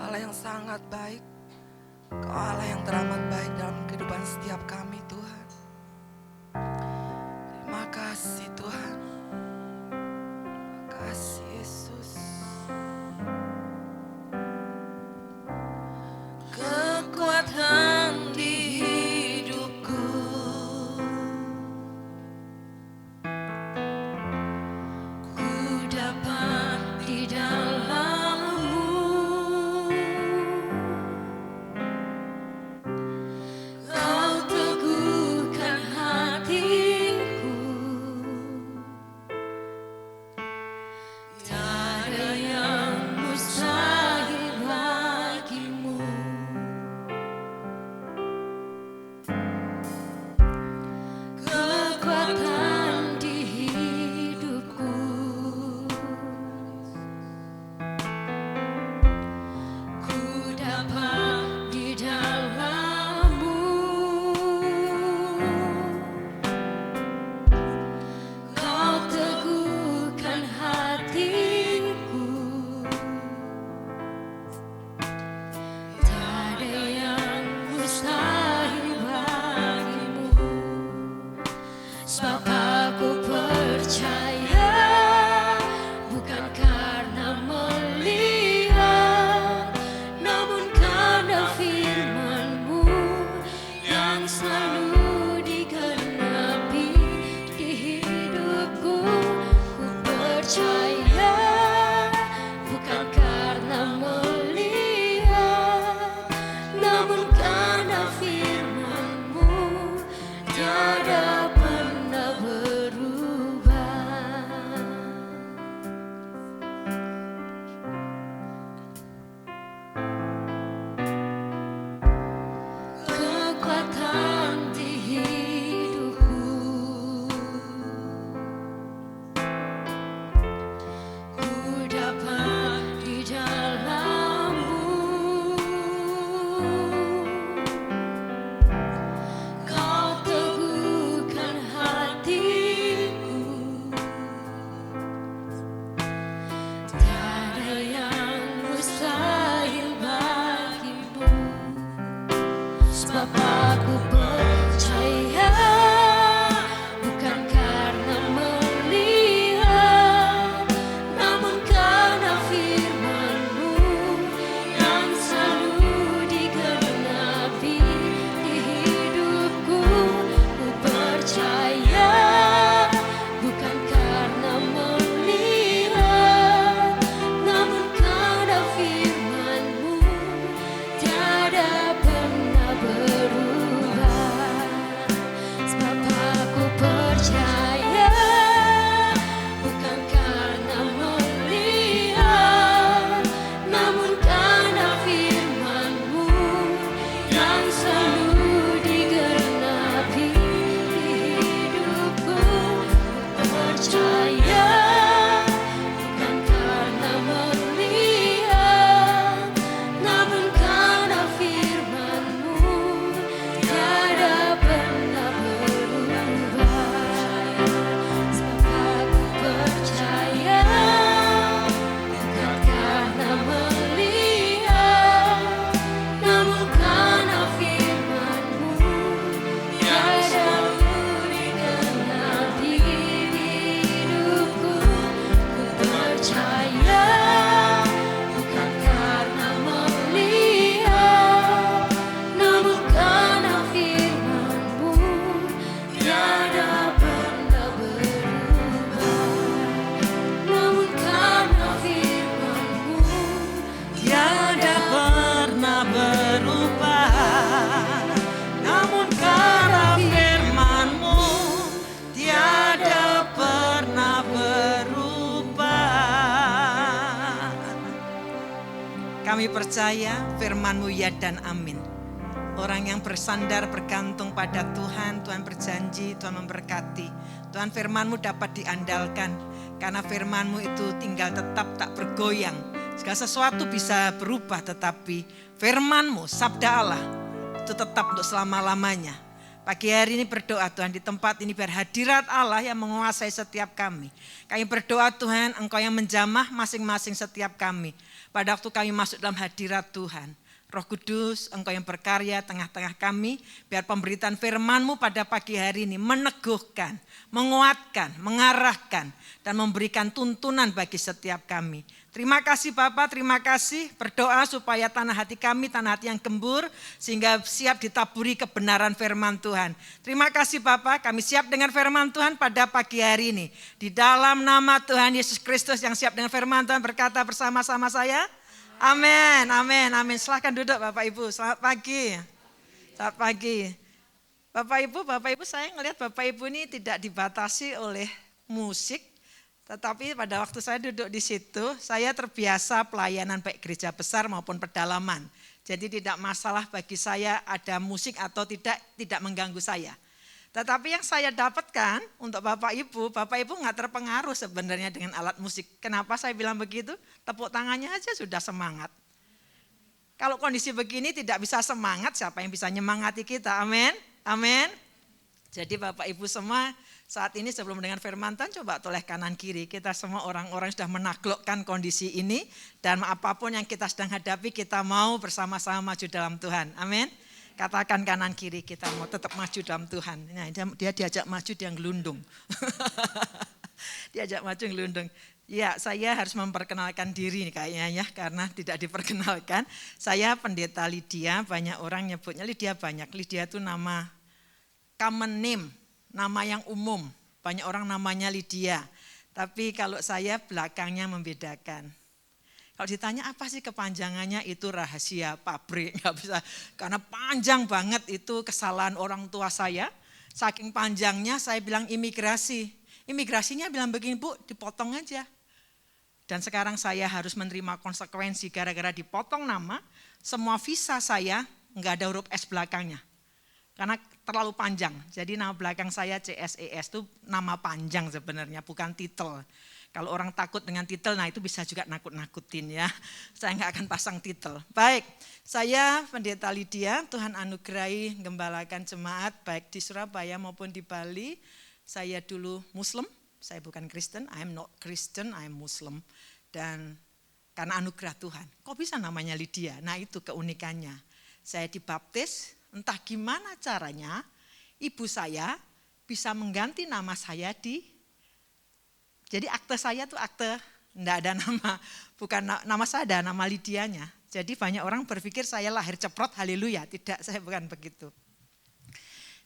Allah yang sangat baik. Kau Allah yang teramat baik dalam kehidupan setiap kami, Tuhan. Terima kasih Tuhan. Terima kasih Yesus. Kekuatan di hidupku, ku dapat di dalam-Mu. Kau teguhkan hatiku, tiada yang mustahil bagimu. Kekuatan di hidupku, ku dapat di dalam-Mu. Kau teguhkan hatiku, tiada yang mustahil bagimu. Sebab aku percaya, bukan karena melihat, namun karena firman-Mu yang selalu digenapi di hidupku. Ku percaya, bukan karena melihat, namun karena firman-Mu tiada pernah berubah. Kekuatan di hidupku, ku dapat di dalam-Mu. Kau teguhkan hatiku, tiada yang mustahil bagimu. Sebab aku percaya, bukan karena melihat, namun karena firman-Mu yang selalu digenapi di hidupku. Ku percaya, bukan karena melihat, namun karena firman-Mu tiada pernah berubah. Sebab aku percaya, bukan karena melihat, namun karena firman-Mu yang selalu digenapi di hidupku. Ku percaya, bukan karena melihat, namun karena firman-Mu tiada pernah berubah. Sebab aku percaya, bukan karena melihat, namun karena firman-Mu yang selalu digenapi di hidupku. Ku percaya, bukan karena melihat, namun karena firman-Mu tiada pernah berubah. Namun karena firman-Mu Tiada pernah berubah, namun karena firman-Mu tiada pernah berubah. Kami percaya firman-Mu ya dan amin. Orang yang bersandar bergantung pada Tuhan, Tuhan berjanji, Tuhan memberkati. Tuhan firman-Mu dapat diandalkan, karena firman-Mu itu tinggal tetap tak bergoyang. Segala sesuatu bisa berubah, tetapi firman-Mu, sabda Allah, itu tetap untuk selama-lamanya. Pagi hari ini berdoa Tuhan di tempat ini biar hadirat Allah yang menguasai setiap kami. Kami berdoa Tuhan Engkau yang menjamah masing-masing setiap kami. Pada waktu kami masuk dalam hadirat Tuhan. Roh Kudus Engkau yang berkarya tengah-tengah kami. Biar pemberitaan firman-Mu pada pagi hari ini meneguhkan, menguatkan, mengarahkan. Dan memberikan tuntunan bagi setiap kami. Terima kasih Bapak, terima kasih. Berdoa supaya tanah hati kami, tanah hati yang gembur. Sehingga siap ditaburi kebenaran firman Tuhan. Terima kasih Bapak, kami siap dengan firman Tuhan pada pagi hari ini. Di dalam nama Tuhan Yesus Kristus yang siap dengan firman Tuhan berkata bersama-sama saya. Amin, amin, amin. Silahkan duduk Bapak Ibu, selamat pagi. Selamat pagi. Bapak Ibu saya ngelihat Bapak Ibu ini tidak dibatasi oleh musik. Tetapi pada waktu saya duduk di situ, saya terbiasa pelayanan baik gereja besar maupun pedalaman. Jadi tidak masalah bagi saya ada musik atau tidak mengganggu saya. Tetapi yang saya dapatkan untuk Bapak Ibu nggak terpengaruh sebenarnya dengan alat musik. Kenapa saya bilang begitu? Tepuk tangannya aja sudah semangat. Kalau kondisi begini tidak bisa semangat, siapa yang bisa nyemangati kita? Amin, amin. Jadi Bapak Ibu semua, saat ini sebelum mendengar firman Tuhan coba toleh kanan kiri. Kita semua orang-orang sudah menaklukkan kondisi ini. Dan apapun yang kita sedang hadapi kita mau bersama-sama maju dalam Tuhan. Amin. Katakan kanan kiri kita mau tetap maju dalam Tuhan. Nah, dia diajak maju dia ngelundung. Diajak maju ngelundung. Ya saya harus memperkenalkan diri nih kayaknya ya. Karena tidak diperkenalkan. Saya pendeta Lydia, banyak orang nyebutnya Lydia banyak. Lydia itu nama common name. Nama yang umum, banyak orang namanya Lydia. Tapi kalau saya belakangnya membedakan. Kalau ditanya apa sih kepanjangannya, itu rahasia pabrik. Nggak bisa, karena panjang banget itu kesalahan orang tua saya. Saking panjangnya saya bilang imigrasi. Imigrasinya bilang begini Bu, dipotong aja. Dan sekarang saya harus menerima konsekuensi gara-gara dipotong nama. Semua visa saya nggak ada huruf S belakangnya. Karena terlalu panjang, jadi nama belakang saya CSES itu nama panjang sebenarnya, bukan titel. Kalau orang takut dengan titel, nah itu bisa juga nakut-nakutin ya. Saya nggak akan pasang titel. Baik, saya pendeta Lydia, Tuhan anugerahi gembalakan jemaat baik di Surabaya maupun di Bali. Saya dulu Muslim, saya bukan Kristen, I am not Christian, I am Muslim. Dan karena anugerah Tuhan, kok bisa namanya Lydia? Nah itu keunikannya. Saya dibaptis. Entah gimana caranya ibu saya bisa mengganti nama saya jadi akte saya tuh akte enggak ada nama, bukan nama saya ada nama Lydianya. Jadi banyak orang berpikir saya lahir ceprot, haleluya, tidak, saya bukan begitu.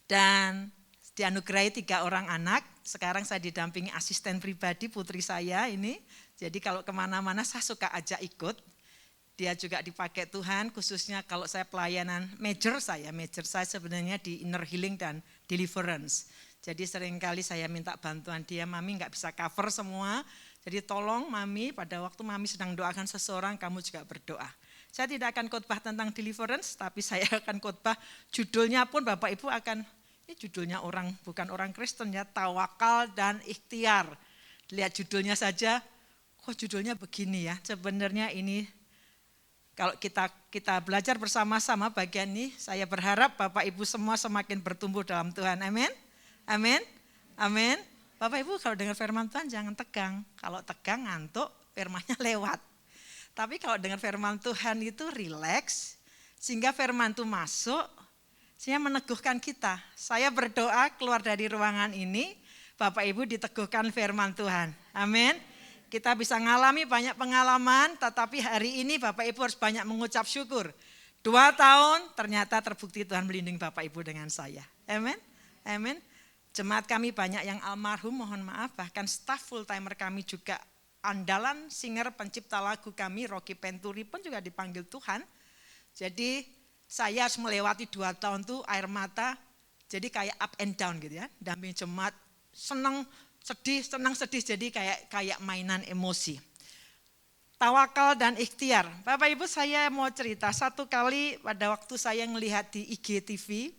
Dan dianugerahi 3 orang anak, sekarang saya didampingi asisten pribadi putri saya ini. Jadi kalau kemana-mana saya suka ajak ikut. Dia juga dipakai Tuhan, khususnya kalau saya pelayanan major saya sebenarnya di inner healing dan deliverance. Jadi seringkali saya minta bantuan dia, Mami nggak bisa cover semua. Jadi tolong Mami, pada waktu Mami sedang doakan seseorang, kamu juga berdoa. Saya tidak akan khotbah tentang deliverance, tapi saya akan khotbah judulnya pun Bapak Ibu akan, ini judulnya bukan orang Kristen ya, tawakal dan ikhtiar. Lihat judulnya saja, kok judulnya begini ya, sebenarnya ini. Kalau kita belajar bersama-sama bagian ini, saya berharap Bapak Ibu semua semakin bertumbuh dalam Tuhan. Amin, amin, amin. Bapak Ibu kalau dengar firman Tuhan jangan tegang. Kalau tegang ngantuk, firmannya lewat. Tapi kalau dengar firman Tuhan itu rileks, sehingga firman itu masuk, sehingga meneguhkan kita. Saya berdoa keluar dari ruangan ini, Bapak Ibu diteguhkan firman Tuhan. Amin. Kita bisa ngalami banyak pengalaman, tetapi hari ini Bapak Ibu harus banyak mengucap syukur. 2 tahun ternyata terbukti Tuhan melindungi Bapak Ibu dengan saya. Amin, amin. Jemaat kami banyak yang almarhum, mohon maaf. Bahkan staf full timer kami juga andalan singer pencipta lagu kami, Rocky Penturi pun juga dipanggil Tuhan. Jadi saya harus melewati 2 tahun tuh air mata, jadi kayak up and down gitu ya. Damping jemaat, senang sedih, jadi kayak mainan emosi. Tawakal dan ikhtiar. Bapak Ibu saya mau cerita, satu kali pada waktu saya melihat di IGTV,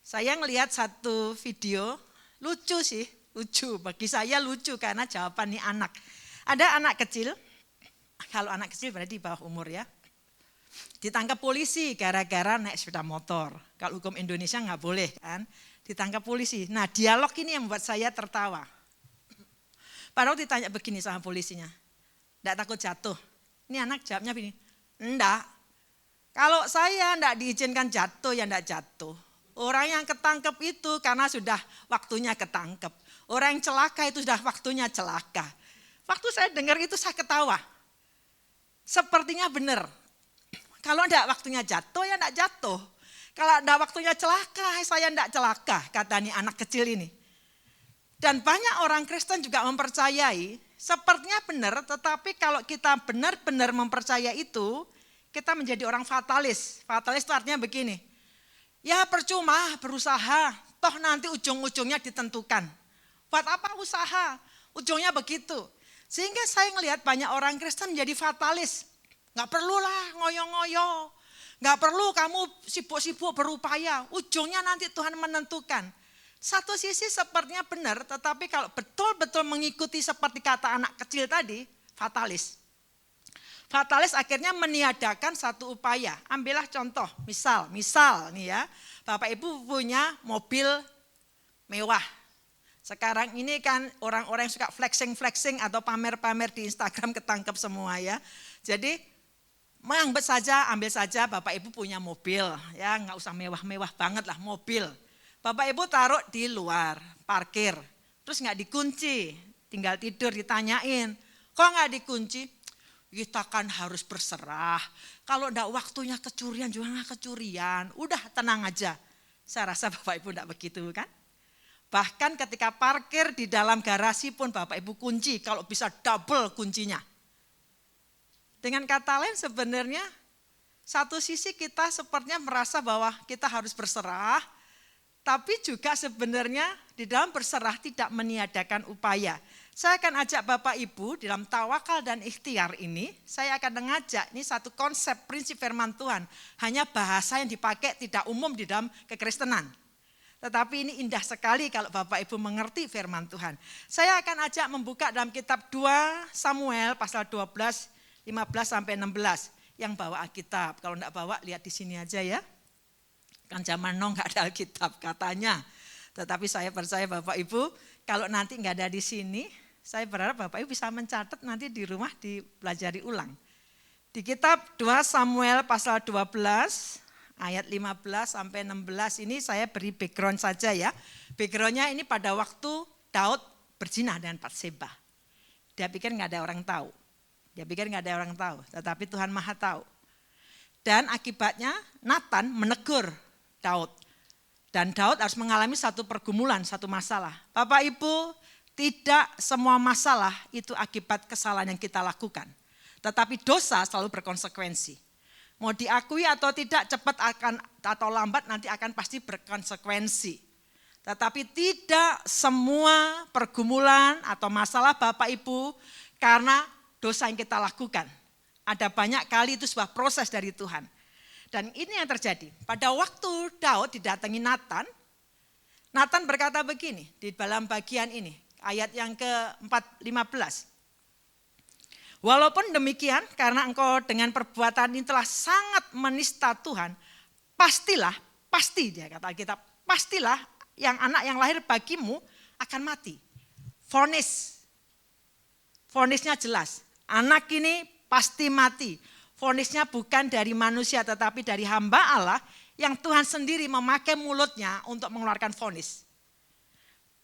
saya ngelihat satu video, lucu sih, lucu. Bagi saya lucu karena jawaban nih anak. Ada anak kecil, kalau anak kecil berarti di bawah umur ya. Ditangkap polisi gara-gara naik sepeda motor. Kalau hukum Indonesia nggak boleh kan. Ditangkap polisi. Nah dialog ini yang membuat saya tertawa. Padahal ditanya begini sama polisinya. Enggak takut jatuh. Ini anak jawabnya begini. Enggak. Kalau saya enggak diizinkan jatuh ya enggak jatuh. Orang yang ketangkep itu karena sudah waktunya ketangkep. Orang yang celaka itu sudah waktunya celaka. Waktu saya dengar itu saya ketawa. Sepertinya benar. Kalau enggak waktunya jatuh ya enggak jatuh. Kalau enggak waktunya celaka saya enggak celaka, kata nih anak kecil ini. Dan banyak orang Kristen juga mempercayai, sepertinya benar, tetapi kalau kita benar-benar mempercaya itu, kita menjadi orang fatalis. Fatalis itu artinya begini, ya percuma berusaha, toh nanti ujung-ujungnya ditentukan. Buat apa usaha? Ujungnya begitu. Sehingga saya ngelihat banyak orang Kristen menjadi fatalis. Gak perlulah ngoyo-ngoyo, gak perlu kamu sibuk-sibuk berupaya, ujungnya nanti Tuhan menentukan. Satu sisi sepertinya benar, tetapi kalau betul-betul mengikuti seperti kata anak kecil tadi, fatalis. Fatalis akhirnya meniadakan satu upaya. Ambillah contoh, misal nih ya, Bapak Ibu punya mobil mewah. Sekarang ini kan orang-orang yang suka flexing atau pamer-pamer di Instagram ketangkep semua ya. Jadi ambil saja Bapak Ibu punya mobil, ya nggak usah mewah-mewah banget lah mobil. Bapak Ibu taruh di luar, parkir, terus nggak dikunci, tinggal tidur ditanyain, kok nggak dikunci? Kita kan harus berserah, kalau enggak waktunya kecurian juga nggak kecurian, udah tenang aja. Saya rasa Bapak Ibu enggak begitu kan? Bahkan ketika parkir di dalam garasi pun Bapak Ibu kunci, kalau bisa double kuncinya. Dengan kata lain sebenarnya satu sisi kita sepertinya merasa bahwa kita harus berserah, tapi juga sebenarnya di dalam berserah tidak meniadakan upaya. Saya akan ajak Bapak Ibu dalam tawakal dan ikhtiar ini, saya akan mengajak ini satu konsep prinsip firman Tuhan. Hanya bahasa yang dipakai tidak umum di dalam kekristenan. Tetapi ini indah sekali kalau Bapak Ibu mengerti firman Tuhan. Saya akan ajak membuka dalam kitab 2 Samuel pasal 12, 15 sampai 16. Yang bawa Alkitab, kalau enggak bawa lihat di sini aja ya. Kan zaman now enggak ada Alkitab katanya. Tetapi saya percaya Bapak Ibu kalau nanti enggak ada di sini, saya berharap Bapak Ibu bisa mencatat nanti di rumah dipelajari ulang. Di kitab 2 Samuel pasal 12 ayat 15 sampai 16 ini saya beri background saja ya. Backgroundnya ini pada waktu Daud berzina dengan Batseba. Dia pikir enggak ada orang tahu. Tetapi Tuhan Maha tahu. Dan akibatnya Nathan menegur Daud. Dan Daud harus mengalami satu pergumulan, satu masalah. Bapak Ibu, tidak semua masalah itu akibat kesalahan yang kita lakukan. Tetapi dosa selalu berkonsekuensi. Mau diakui atau tidak, cepat akan atau lambat nanti akan pasti berkonsekuensi. Tetapi tidak semua pergumulan atau masalah Bapak Ibu karena dosa yang kita lakukan. Ada banyak kali itu sebuah proses dari Tuhan. Dan ini yang terjadi. Pada waktu Daud didatangi Nathan, Nathan berkata begini di dalam bagian ini, ayat yang ke-15. Walaupun demikian, karena engkau dengan perbuatan ini telah sangat menista Tuhan, pasti dia kata Alkitab, pastilah yang anak yang lahir bagimu akan mati. Vonisnya jelas, anak ini pasti mati. Vonisnya bukan dari manusia tetapi dari hamba Allah yang Tuhan sendiri memakai mulutnya untuk mengeluarkan vonis.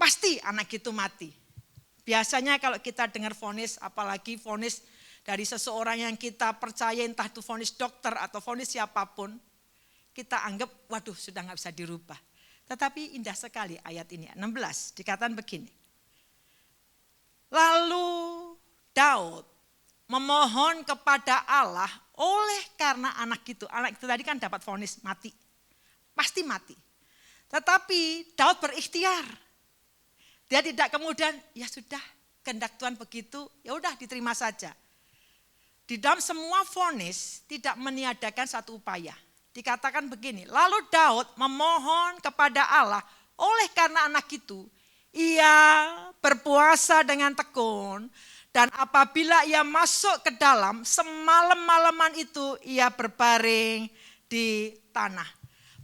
Pasti anak itu mati. Biasanya kalau kita dengar vonis, apalagi vonis dari seseorang yang kita percaya entah itu vonis dokter atau vonis siapapun, kita anggap waduh sudah gak bisa dirubah. Tetapi indah sekali ayat ini, 16 dikatakan begini. Lalu Daud memohon kepada Allah oleh karena anak itu tadi kan dapat vonis mati, pasti mati. Tetapi Daud berikhtiar, dia tidak kemudian ya sudah kehendak Tuhan begitu, ya udah diterima saja. Di dalam semua vonis tidak meniadakan satu upaya. Dikatakan begini, lalu Daud memohon kepada Allah oleh karena anak itu, ia berpuasa dengan tekun Dan apabila ia masuk ke dalam, semalam-malaman itu ia berbaring di tanah.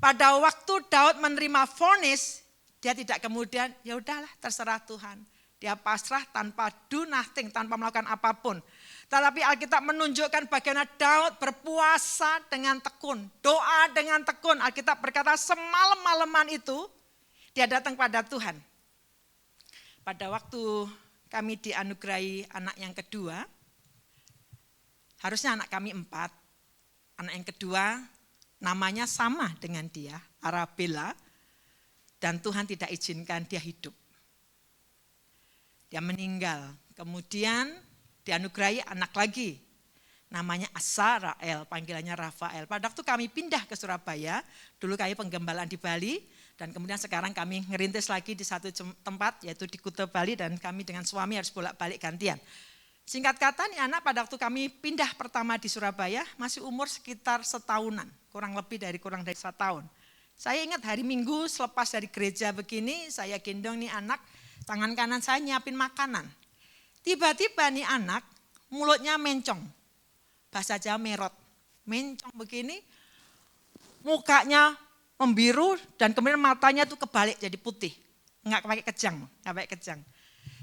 Pada waktu Daud menerima vonis, dia tidak kemudian, ya udahlah terserah Tuhan. Dia pasrah tanpa do nothing, tanpa melakukan apapun. Tetapi Alkitab menunjukkan bagaimana Daud berpuasa dengan tekun, doa dengan tekun. Alkitab berkata semalam-malaman itu dia datang pada Tuhan. Pada waktu kami dianugerahi anak yang kedua, harusnya anak kami 4. Anak yang kedua namanya sama dengan dia, Arabella, dan Tuhan tidak izinkan dia hidup. Dia meninggal, kemudian dianugerahi anak lagi, namanya Asarael, panggilannya Rafael. Pada waktu kami pindah ke Surabaya, dulu kami penggembalaan di Bali, dan kemudian sekarang kami ngerintis lagi di satu tempat, yaitu di Kuta Bali, dan kami dengan suami harus bolak-balik gantian. Singkat kata, nih anak pada waktu kami pindah pertama di Surabaya, masih umur sekitar setahunan, kurang dari 1 tahun. Saya ingat hari Minggu selepas dari gereja begini, saya gendong nih anak, tangan kanan saya nyiapin makanan. Tiba-tiba nih anak mulutnya mencong, bahasa Jawa merot, mencong begini, mukanya membiru dan kemudian matanya tuh kebalik jadi putih, nggak pakai kejang.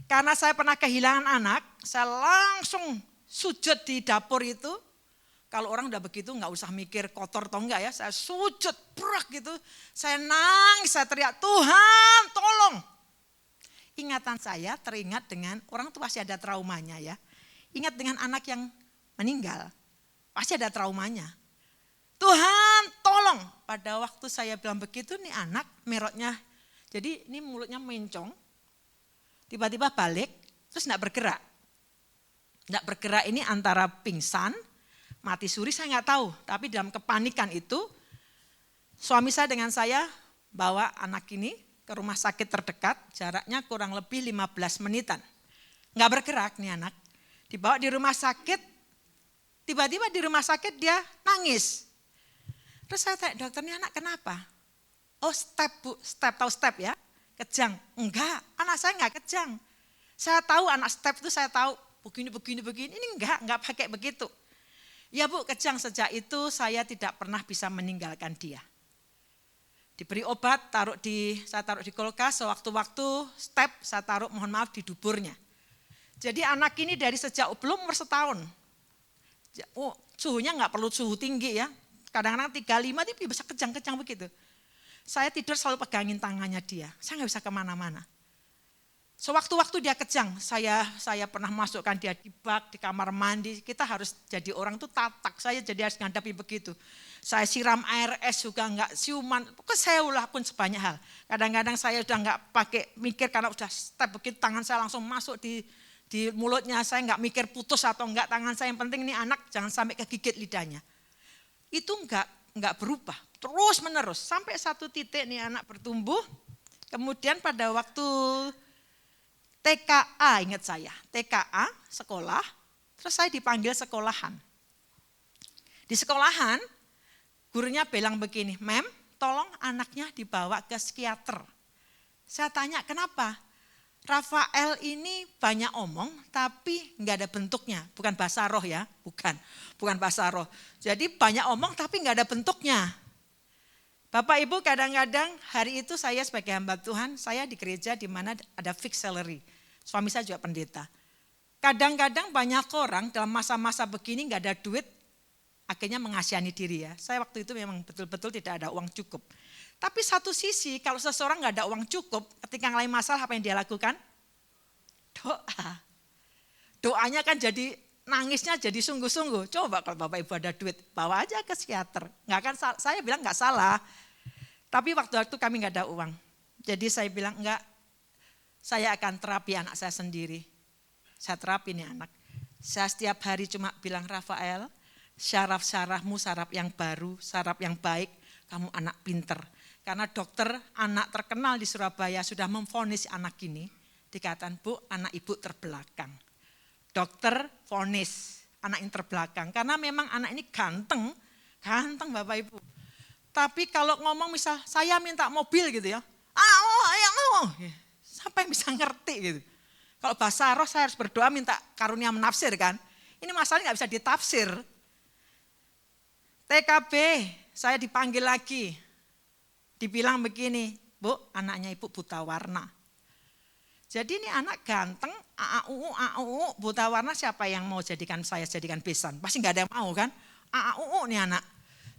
Karena saya pernah kehilangan anak, saya langsung sujud di dapur itu. Kalau orang udah begitu nggak usah mikir kotor atau enggak ya, saya sujud berak gitu, saya nangis, saya teriak Tuhan tolong. Ingatan saya teringat dengan orang tuh pasti ada traumanya ya. Ingat dengan anak yang meninggal, pasti ada traumanya. Tuhan tolong. Pada waktu saya bilang begitu nih anak merotnya, jadi ini mulutnya mencong, tiba-tiba balik, terus enggak bergerak. Enggak bergerak ini antara pingsan, mati suri saya nggak tahu. Tapi dalam kepanikan itu, suami saya dengan saya bawa anak ini ke rumah sakit terdekat, jaraknya kurang lebih 15 menitan. Nggak bergerak nih anak. Dibawa di rumah sakit, tiba-tiba di rumah sakit dia nangis. Terus saya tanya, dokter ini anak kenapa? Oh step bu, tahu step ya? Kejang. Enggak, anak saya nggak kejang. Saya tahu anak step itu saya tahu, begini, ini enggak pakai begitu. Ya bu, kejang sejak itu saya tidak pernah bisa meninggalkan dia. Diberi obat, saya taruh di kulkas, sewaktu-waktu step saya taruh mohon maaf di duburnya. Jadi anak ini dari sejak belum umur setahun. Suhunya nggak perlu suhu tinggi ya, kadang-kadang 35 dia bisa kejang-kejang begitu. Saya tidur selalu pegangin tangannya dia, saya nggak bisa kemana-mana. Sewaktu-waktu dia kejang, saya pernah masukkan dia di bak, di kamar mandi, kita harus jadi orang tuh tatak, saya jadi harus menghadapi begitu. Saya siram air es juga enggak siuman, pokoknya saya lakukan sebanyak hal. Kadang-kadang saya udah enggak pakai mikir karena udah step begitu, tangan saya langsung masuk di mulutnya, saya enggak mikir putus atau enggak, tangan saya yang penting ini anak jangan sampai kegigit lidahnya. Itu enggak berubah, terus menerus, sampai satu titik nih anak bertumbuh, kemudian pada waktu TKA ingat saya, TKA sekolah, terus saya dipanggil sekolahan. Di sekolahan gurunya bilang begini, Mem tolong anaknya dibawa ke psikiater. Saya tanya kenapa? Rafael ini banyak omong tapi nggak ada bentuknya, bukan bahasa roh ya, bukan bahasa roh. Jadi banyak omong tapi nggak ada bentuknya. Bapak Ibu kadang-kadang hari itu saya sebagai hamba Tuhan, saya di gereja di mana ada fixed salary. Suami saya juga pendeta. Kadang-kadang banyak orang dalam masa-masa begini nggak ada duit, akhirnya mengasihani diri ya. Saya waktu itu memang betul-betul tidak ada uang cukup. Tapi satu sisi kalau seseorang nggak ada uang cukup, ketika ngalamin masalah apa yang dia lakukan? Doa. Doanya kan jadi nangisnya jadi sungguh-sungguh. Coba kalau Bapak Ibu ada duit, bawa aja ke psikiater. Nggak kan, saya bilang nggak salah. Tapi waktu itu kami nggak ada uang. Jadi saya bilang enggak, saya akan terapi anak saya sendiri. Saya terapi nih anak. Saya setiap hari cuma bilang, Rafael, syaraf-syarafmu syaraf yang baru, syaraf yang baik, kamu anak pinter. Karena dokter anak terkenal di Surabaya sudah memvonis anak ini, dikatakan Bu, anak ibu terbelakang. Dokter vonis anak yang terbelakang, karena memang anak ini ganteng Bapak Ibu. Tapi kalau ngomong misal saya minta mobil gitu ya, sampai bisa ngerti gitu. Kalau bahasa roh saya harus berdoa minta karunia menafsir kan. Ini masalahnya nggak bisa ditafsir. TKB saya dipanggil lagi. Dibilang begini, Bu, anaknya ibu buta warna. Jadi ini anak ganteng, AAUU, buta warna, siapa yang mau jadikan saya jadikan besan? Pasti nggak ada yang mau kan? AAUU nih anak.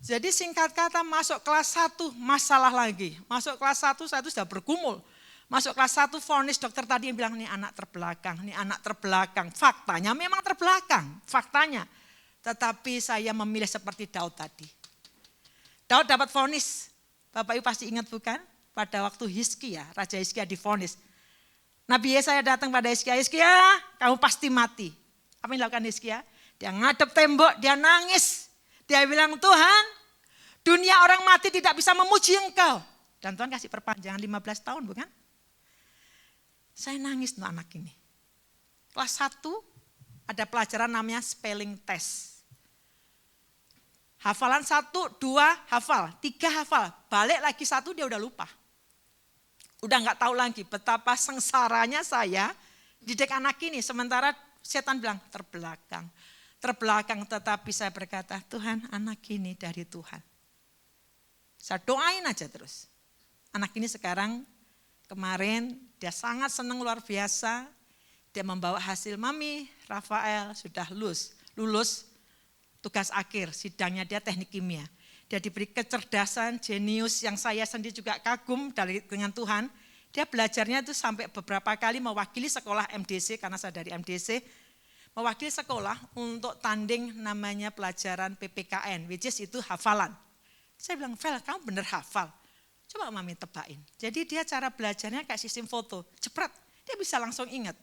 Jadi singkat kata masuk kelas 1 masalah lagi. Masuk kelas 1 saya itu sudah bergumul. Masuk kelas 1 vonis dokter tadi yang bilang nih anak terbelakang, nih anak terbelakang. Faktanya memang terbelakang, faktanya. Tetapi saya memilih seperti Daud tadi. Daud dapat vonis, Bapak Ibu pasti ingat bukan? Pada waktu Hizkia, Raja Hizkia divonis. Nabi Yesaya datang pada Hizkia, Hizkia kamu pasti mati. Apa yang dilakukan Hizkia? Dia ngadep tembok, dia nangis. Dia bilang, Tuhan, dunia orang mati tidak bisa memuji Engkau. Dan Tuhan kasih perpanjangan 15 tahun bukan? Saya nangis untuk anak ini. Kelas 1 ada pelajaran namanya spelling test. Hafalan 1, 2 hafal, 3 hafal. Balik lagi 1 dia udah lupa. Udah gak tahu lagi betapa sengsaranya saya didik anak ini. Sementara setan bilang terbelakang. Terbelakang, tetapi saya berkata, Tuhan anak ini dari Tuhan. Saya doain aja terus. Anak ini sekarang kemarin dia sangat senang luar biasa. Dia membawa hasil, Mami Rafael sudah lulus tugas akhir, sidangnya dia teknik kimia. Dia diberi kecerdasan, jenius yang saya sendiri juga kagum dengan Tuhan. Dia belajarnya itu sampai beberapa kali mewakili sekolah MDC, karena saya dari MDC. Mewakili sekolah untuk tanding namanya pelajaran PPKN, which is itu hafalan. Saya bilang, Vel kamu bener hafal. Coba Mami tebain. Jadi dia cara belajarnya kayak sistem foto, cepret, dia bisa langsung ingat.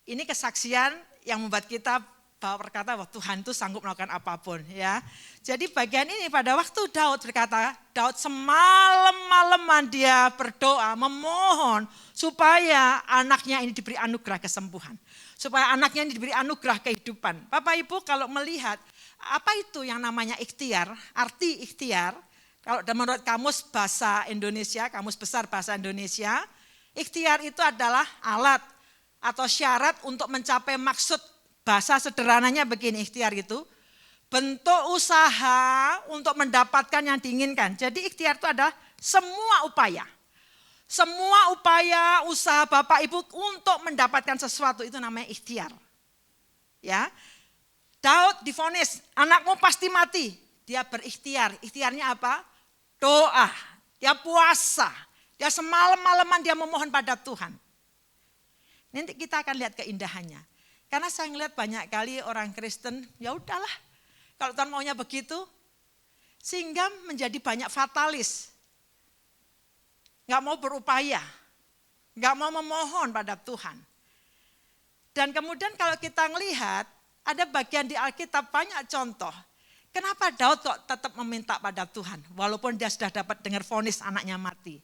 Ini kesaksian yang membuat kita bahwa berkata bahwa Tuhan itu sanggup melakukan apapun ya. Jadi bagian ini pada waktu Daud berkata, Daud semalam-malaman dia berdoa memohon supaya anaknya ini diberi anugerah kesembuhan. Supaya anaknya ini diberi anugerah kehidupan. Bapak Ibu kalau melihat apa itu yang namanya ikhtiar, arti ikhtiar, kalau menurut kamus bahasa Indonesia, kamus besar bahasa Indonesia, ikhtiar itu adalah alat atau syarat untuk mencapai maksud. Bahasa sederhananya begini, ikhtiar itu bentuk usaha untuk mendapatkan yang diinginkan. Jadi ikhtiar itu adalah semua upaya. Semua upaya usaha Bapak Ibu untuk mendapatkan sesuatu itu namanya ikhtiar. Ya. Daud divonis, anakmu pasti mati. Dia berikhtiar. Ikhtiarnya apa? Doa. Dia puasa. Dia semalam-malaman dia memohon pada Tuhan. Nanti kita akan lihat keindahannya. Karena saya ngeliat banyak kali orang Kristen, ya udahlah, kalau Tuhan maunya begitu, sehingga menjadi banyak fatalis. Gak mau berupaya, gak mau memohon pada Tuhan. Dan kemudian kalau kita ngelihat, ada bagian di Alkitab banyak contoh. Kenapa Daud kok tetap meminta pada Tuhan, walaupun dia sudah dapat dengar vonis anaknya mati.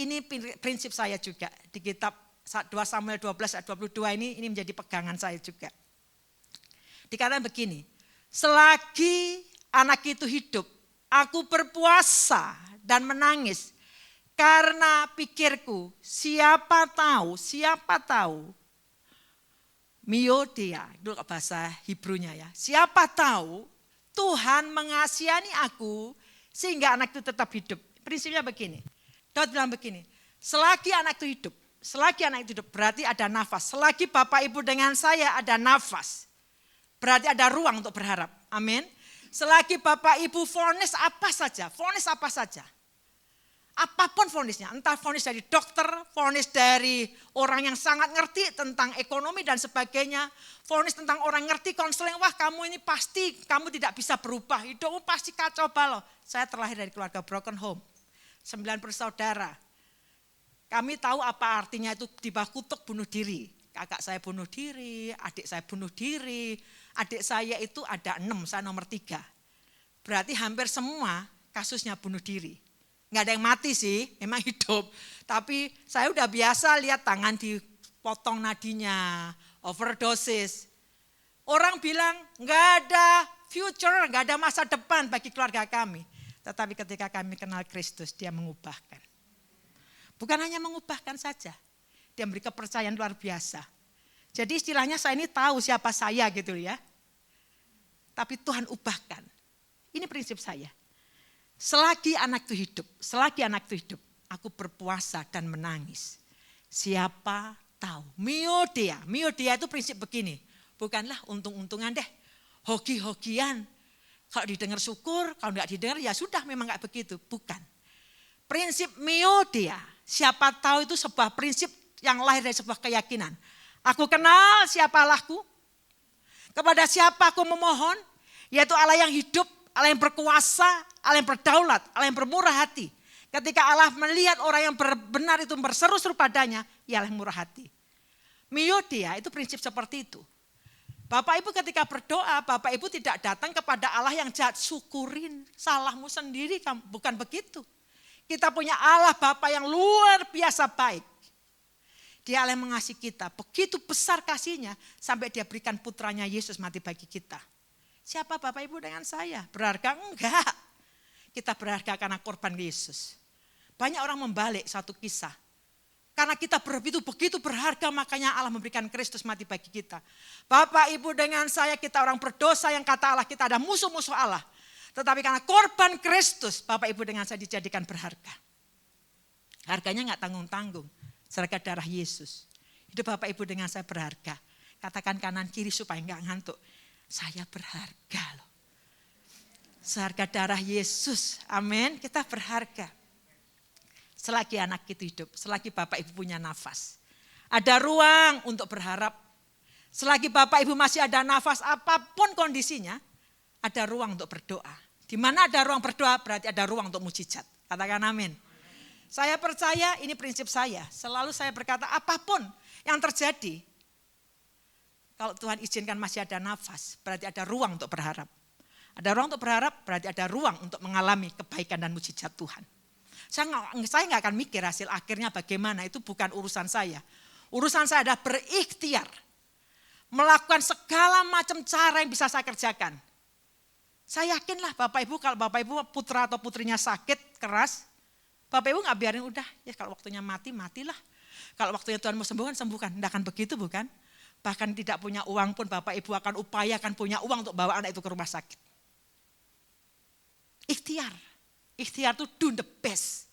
Ini prinsip saya juga di kitab 2 Samuel 12 ayat 22 ini menjadi pegangan saya juga. Dikatakan begini, selagi anak itu hidup, aku berpuasa dan menangis karena pikirku, siapa tahu, miodia, itu bahasa Hebrunya ya, siapa tahu Tuhan mengasihani aku sehingga anak itu tetap hidup. Prinsipnya begini, Daud bilang begini, selagi anak itu hidup, berarti ada nafas. Selagi Bapak Ibu dengan saya ada nafas, berarti ada ruang untuk berharap. Amin. Selagi Bapak Ibu vonis apa saja, apapun vonisnya, entah vonis dari dokter, vonis dari orang yang sangat ngerti tentang ekonomi dan sebagainya, vonis tentang orang ngerti konseling, wah kamu ini pasti, kamu tidak bisa berubah, hidupmu pasti kacau balau. Saya terlahir dari keluarga broken home, 9 bersaudara. Kami tahu apa artinya itu di bawah kutuk bunuh diri. Kakak saya bunuh diri, adik saya bunuh diri. Adik saya itu ada 6, saya nomor 3. Berarti hampir semua kasusnya bunuh diri. Nggak ada yang mati sih, memang hidup. Tapi saya udah biasa lihat tangan dipotong nadinya, overdosis. Orang bilang nggak ada future, nggak ada masa depan bagi keluarga kami. Tetapi ketika kami kenal Kristus, dia mengubahkan. Bukan hanya mengubahkan saja, Dia memberi kepercayaan luar biasa. Jadi istilahnya saya ini tahu siapa saya gitu ya. Tapi Tuhan ubahkan. Ini prinsip saya. Selagi anak itu hidup, aku berpuasa dan menangis. Siapa tahu. Miodia itu prinsip begini. Bukanlah untung-untungan deh, hoki-hokian. Kalau didengar syukur, kalau enggak didengar ya sudah memang enggak begitu. Bukan. Prinsip miodia, siapa tahu itu sebuah prinsip yang lahir dari sebuah keyakinan. Aku kenal siapa Allahku, kepada siapa aku memohon, yaitu Allah yang hidup, Allah yang berkuasa, Allah yang berdaulat, Allah yang bermurah hati. Ketika Allah melihat orang yang benar itu berseru-seru padanya, ya Allah yang murah hati. Miodia itu prinsip seperti itu. Bapak Ibu ketika berdoa, Bapak Ibu tidak datang kepada Allah yang jahat, syukurin salahmu sendiri, bukan begitu. Kita punya Allah Bapa yang luar biasa baik. Dia Allah yang mengasihi kita, begitu besar kasihnya sampai dia berikan putranya Yesus mati bagi kita. Siapa Bapak Ibu dengan saya? Berharga? Enggak. Kita berharga karena korban Yesus. Banyak orang membalik satu kisah. Karena kita begitu berharga, makanya Allah memberikan Kristus mati bagi kita. Bapak Ibu dengan saya, kita orang berdosa yang kata Allah kita ada musuh-musuh Allah. Tetapi karena korban Kristus, Bapak Ibu dengan saya dijadikan berharga. Harganya enggak tanggung-tanggung. Serga darah Yesus. Hidup Bapak Ibu dengan saya berharga. Katakan kanan kiri supaya enggak ngantuk. Saya berharga loh. Seharga darah Yesus. Amin. Kita berharga. Selagi anak itu hidup. Selagi Bapak Ibu punya nafas. Ada ruang untuk berharap. Selagi Bapak Ibu masih ada nafas apapun kondisinya. Ada ruang untuk berdoa. Di mana ada ruang berdoa berarti ada ruang untuk mujizat. Katakan amin. Saya percaya ini prinsip saya. Selalu saya berkata apapun yang terjadi. Kalau Tuhan izinkan masih ada nafas, berarti ada ruang untuk berharap. Ada ruang untuk berharap, berarti ada ruang untuk mengalami kebaikan dan mujizat Tuhan. Saya nggak akan mikir hasil akhirnya bagaimana, itu bukan urusan saya. Urusan saya adalah berikhtiar. Melakukan segala macam cara yang bisa saya kerjakan. Saya yakinlah Bapak Ibu, kalau Bapak Ibu putra atau putrinya sakit, keras, Bapak Ibu nggak biarin udah, ya kalau waktunya mati, matilah. Kalau waktunya Tuhan mau sembuhkan, sembuhkan. Tidak akan begitu bukan? Bahkan tidak punya uang pun Bapak Ibu akan upayakan punya uang untuk bawa anak itu ke rumah sakit. Ikhtiar. Ikhtiar itu do the best.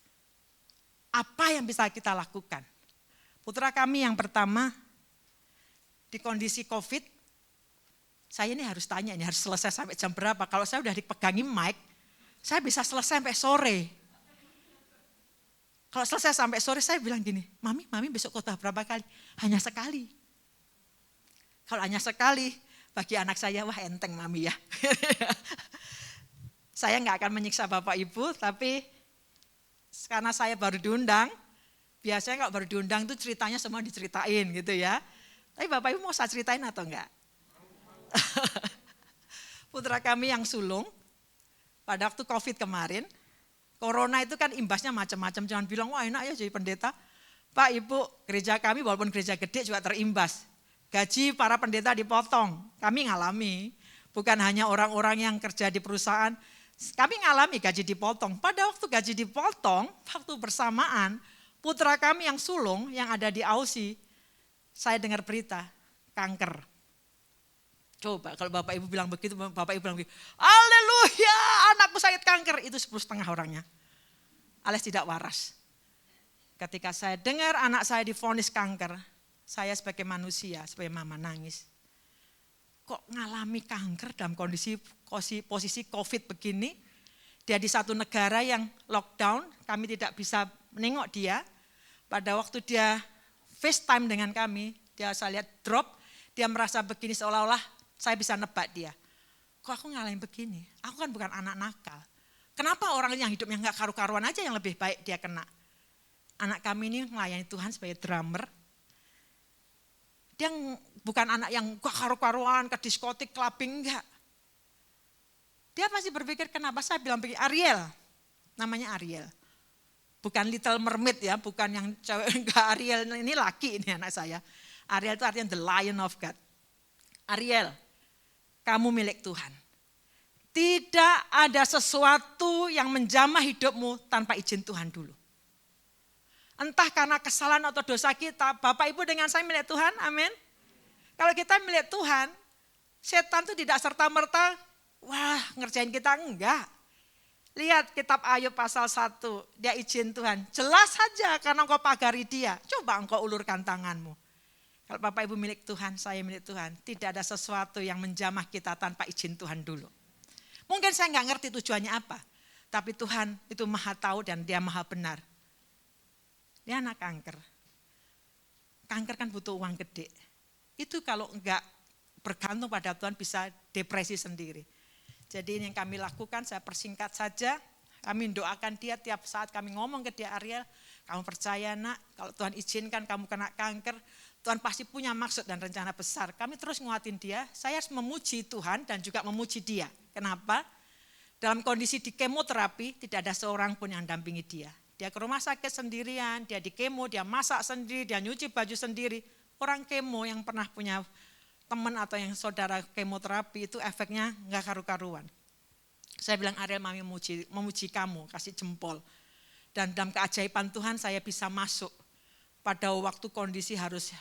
Apa yang bisa kita lakukan? Putra kami yang pertama di kondisi COVID, saya ini harus tanya, ini harus selesai sampai jam berapa. Kalau saya udah dipegangi mic, saya bisa selesai sampai sore. Kalau selesai sampai sore saya bilang gini, Mami besok khotbah berapa kali? Hanya sekali. Kalau hanya sekali, bagi anak saya, wah enteng Mami ya. Saya nggak akan menyiksa Bapak Ibu, tapi karena saya baru diundang, biasanya kalau baru diundang itu ceritanya semua diceritain gitu ya. Tapi Bapak Ibu mau saya ceritain atau enggak? Putra kami yang sulung, pada waktu COVID kemarin, Corona itu kan imbasnya macam-macam, jangan bilang wah enak ya jadi pendeta. Pak Ibu, gereja kami walaupun gereja gede juga terimbas. Gaji para pendeta dipotong, kami ngalami. Bukan hanya orang-orang yang kerja di perusahaan, kami ngalami gaji dipotong. Pada waktu gaji dipotong, waktu bersamaan, putra kami yang sulung yang ada di Aussie, saya dengar berita, kanker. Coba kalau Bapak Ibu bilang begitu, Bapak Ibu bilang begitu, haleluya anakku sakit kanker, itu 10,5 orangnya. Alias tidak waras. Ketika saya dengar anak saya divonis kanker, saya sebagai manusia, sebagai mama nangis. Kok ngalami kanker dalam posisi COVID begini, dia di satu negara yang lockdown, kami tidak bisa menengok dia. Pada waktu dia FaceTime dengan kami, saya lihat drop, dia merasa begini seolah-olah saya bisa nebak dia. Kok aku ngalamin begini? Aku kan bukan anak nakal. Kenapa orang yang hidupnya nggak karu-karuan aja yang lebih baik dia kena? Anak kami ini melayani Tuhan sebagai drummer. Dia bukan anak yang gak karu-karuan, ke diskotik, clubbing, enggak. Dia pasti berpikir kenapa saya bilang begini, Ariel, namanya Ariel. Bukan Little Mermaid ya, bukan yang cewek, enggak Ariel, ini laki ini anak saya. Ariel itu artinya the Lion of God. Ariel, kamu milik Tuhan. Tidak ada sesuatu yang menjamah hidupmu tanpa izin Tuhan dulu. Entah karena kesalahan atau dosa kita, Bapak Ibu dengan saya milik Tuhan, amin. Kalau kita milik Tuhan, setan itu tidak serta-merta, wah ngerjain kita, enggak. Lihat kitab Ayub pasal 1, dia izin Tuhan. Jelas saja karena engkau pagari dia, coba engkau ulurkan tanganmu. Kalau Bapak Ibu milik Tuhan, saya milik Tuhan, tidak ada sesuatu yang menjamah kita tanpa izin Tuhan dulu. Mungkin saya nggak ngerti tujuannya apa, tapi Tuhan itu maha tahu dan dia maha benar. Dia anak kanker. Kanker kan butuh uang gede. Itu kalau enggak bergantung pada Tuhan bisa depresi sendiri. Jadi ini yang kami lakukan, saya persingkat saja. Kami doakan dia tiap saat kami ngomong ke dia, Ariel, kamu percaya nak, kalau Tuhan izinkan kamu kena kanker, Tuhan pasti punya maksud dan rencana besar. Kami terus nguatin dia, saya harus memuji Tuhan dan juga memuji dia. Kenapa? Dalam kondisi di kemoterapi tidak ada seorang pun yang dampingi dia. Dia ke rumah sakit sendirian, dia di kemo, dia masak sendiri, dia nyuci baju sendiri. Orang kemo yang pernah punya teman atau yang saudara kemoterapi itu efeknya enggak karu-karuan. Saya bilang Ariel, mami memuji kamu, kasih jempol. Dan dalam keajaiban Tuhan saya bisa masuk pada waktu kondisi harus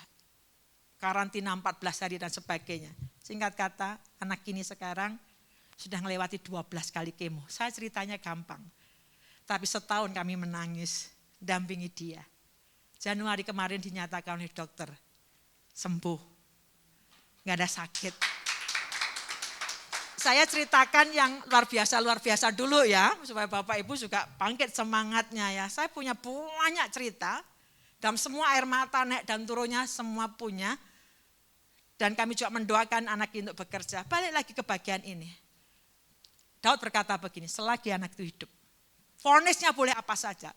karantina 14 hari dan sebagainya. Singkat kata, anak ini sekarang sudah melewati 12 kali kemo. Saya ceritanya gampang. Tapi setahun kami menangis, dampingi dia. Januari kemarin dinyatakan oleh dokter, sembuh. Nggak ada sakit. Saya ceritakan yang luar biasa dulu ya, supaya Bapak Ibu juga bangkit semangatnya ya. Saya punya banyak cerita, dalam semua air mata naik dan turunnya semua punya. Dan kami juga mendoakan anak itu untuk bekerja. Balik lagi ke bagian ini. Daud berkata begini, selagi anak itu hidup, vonisnya boleh apa saja.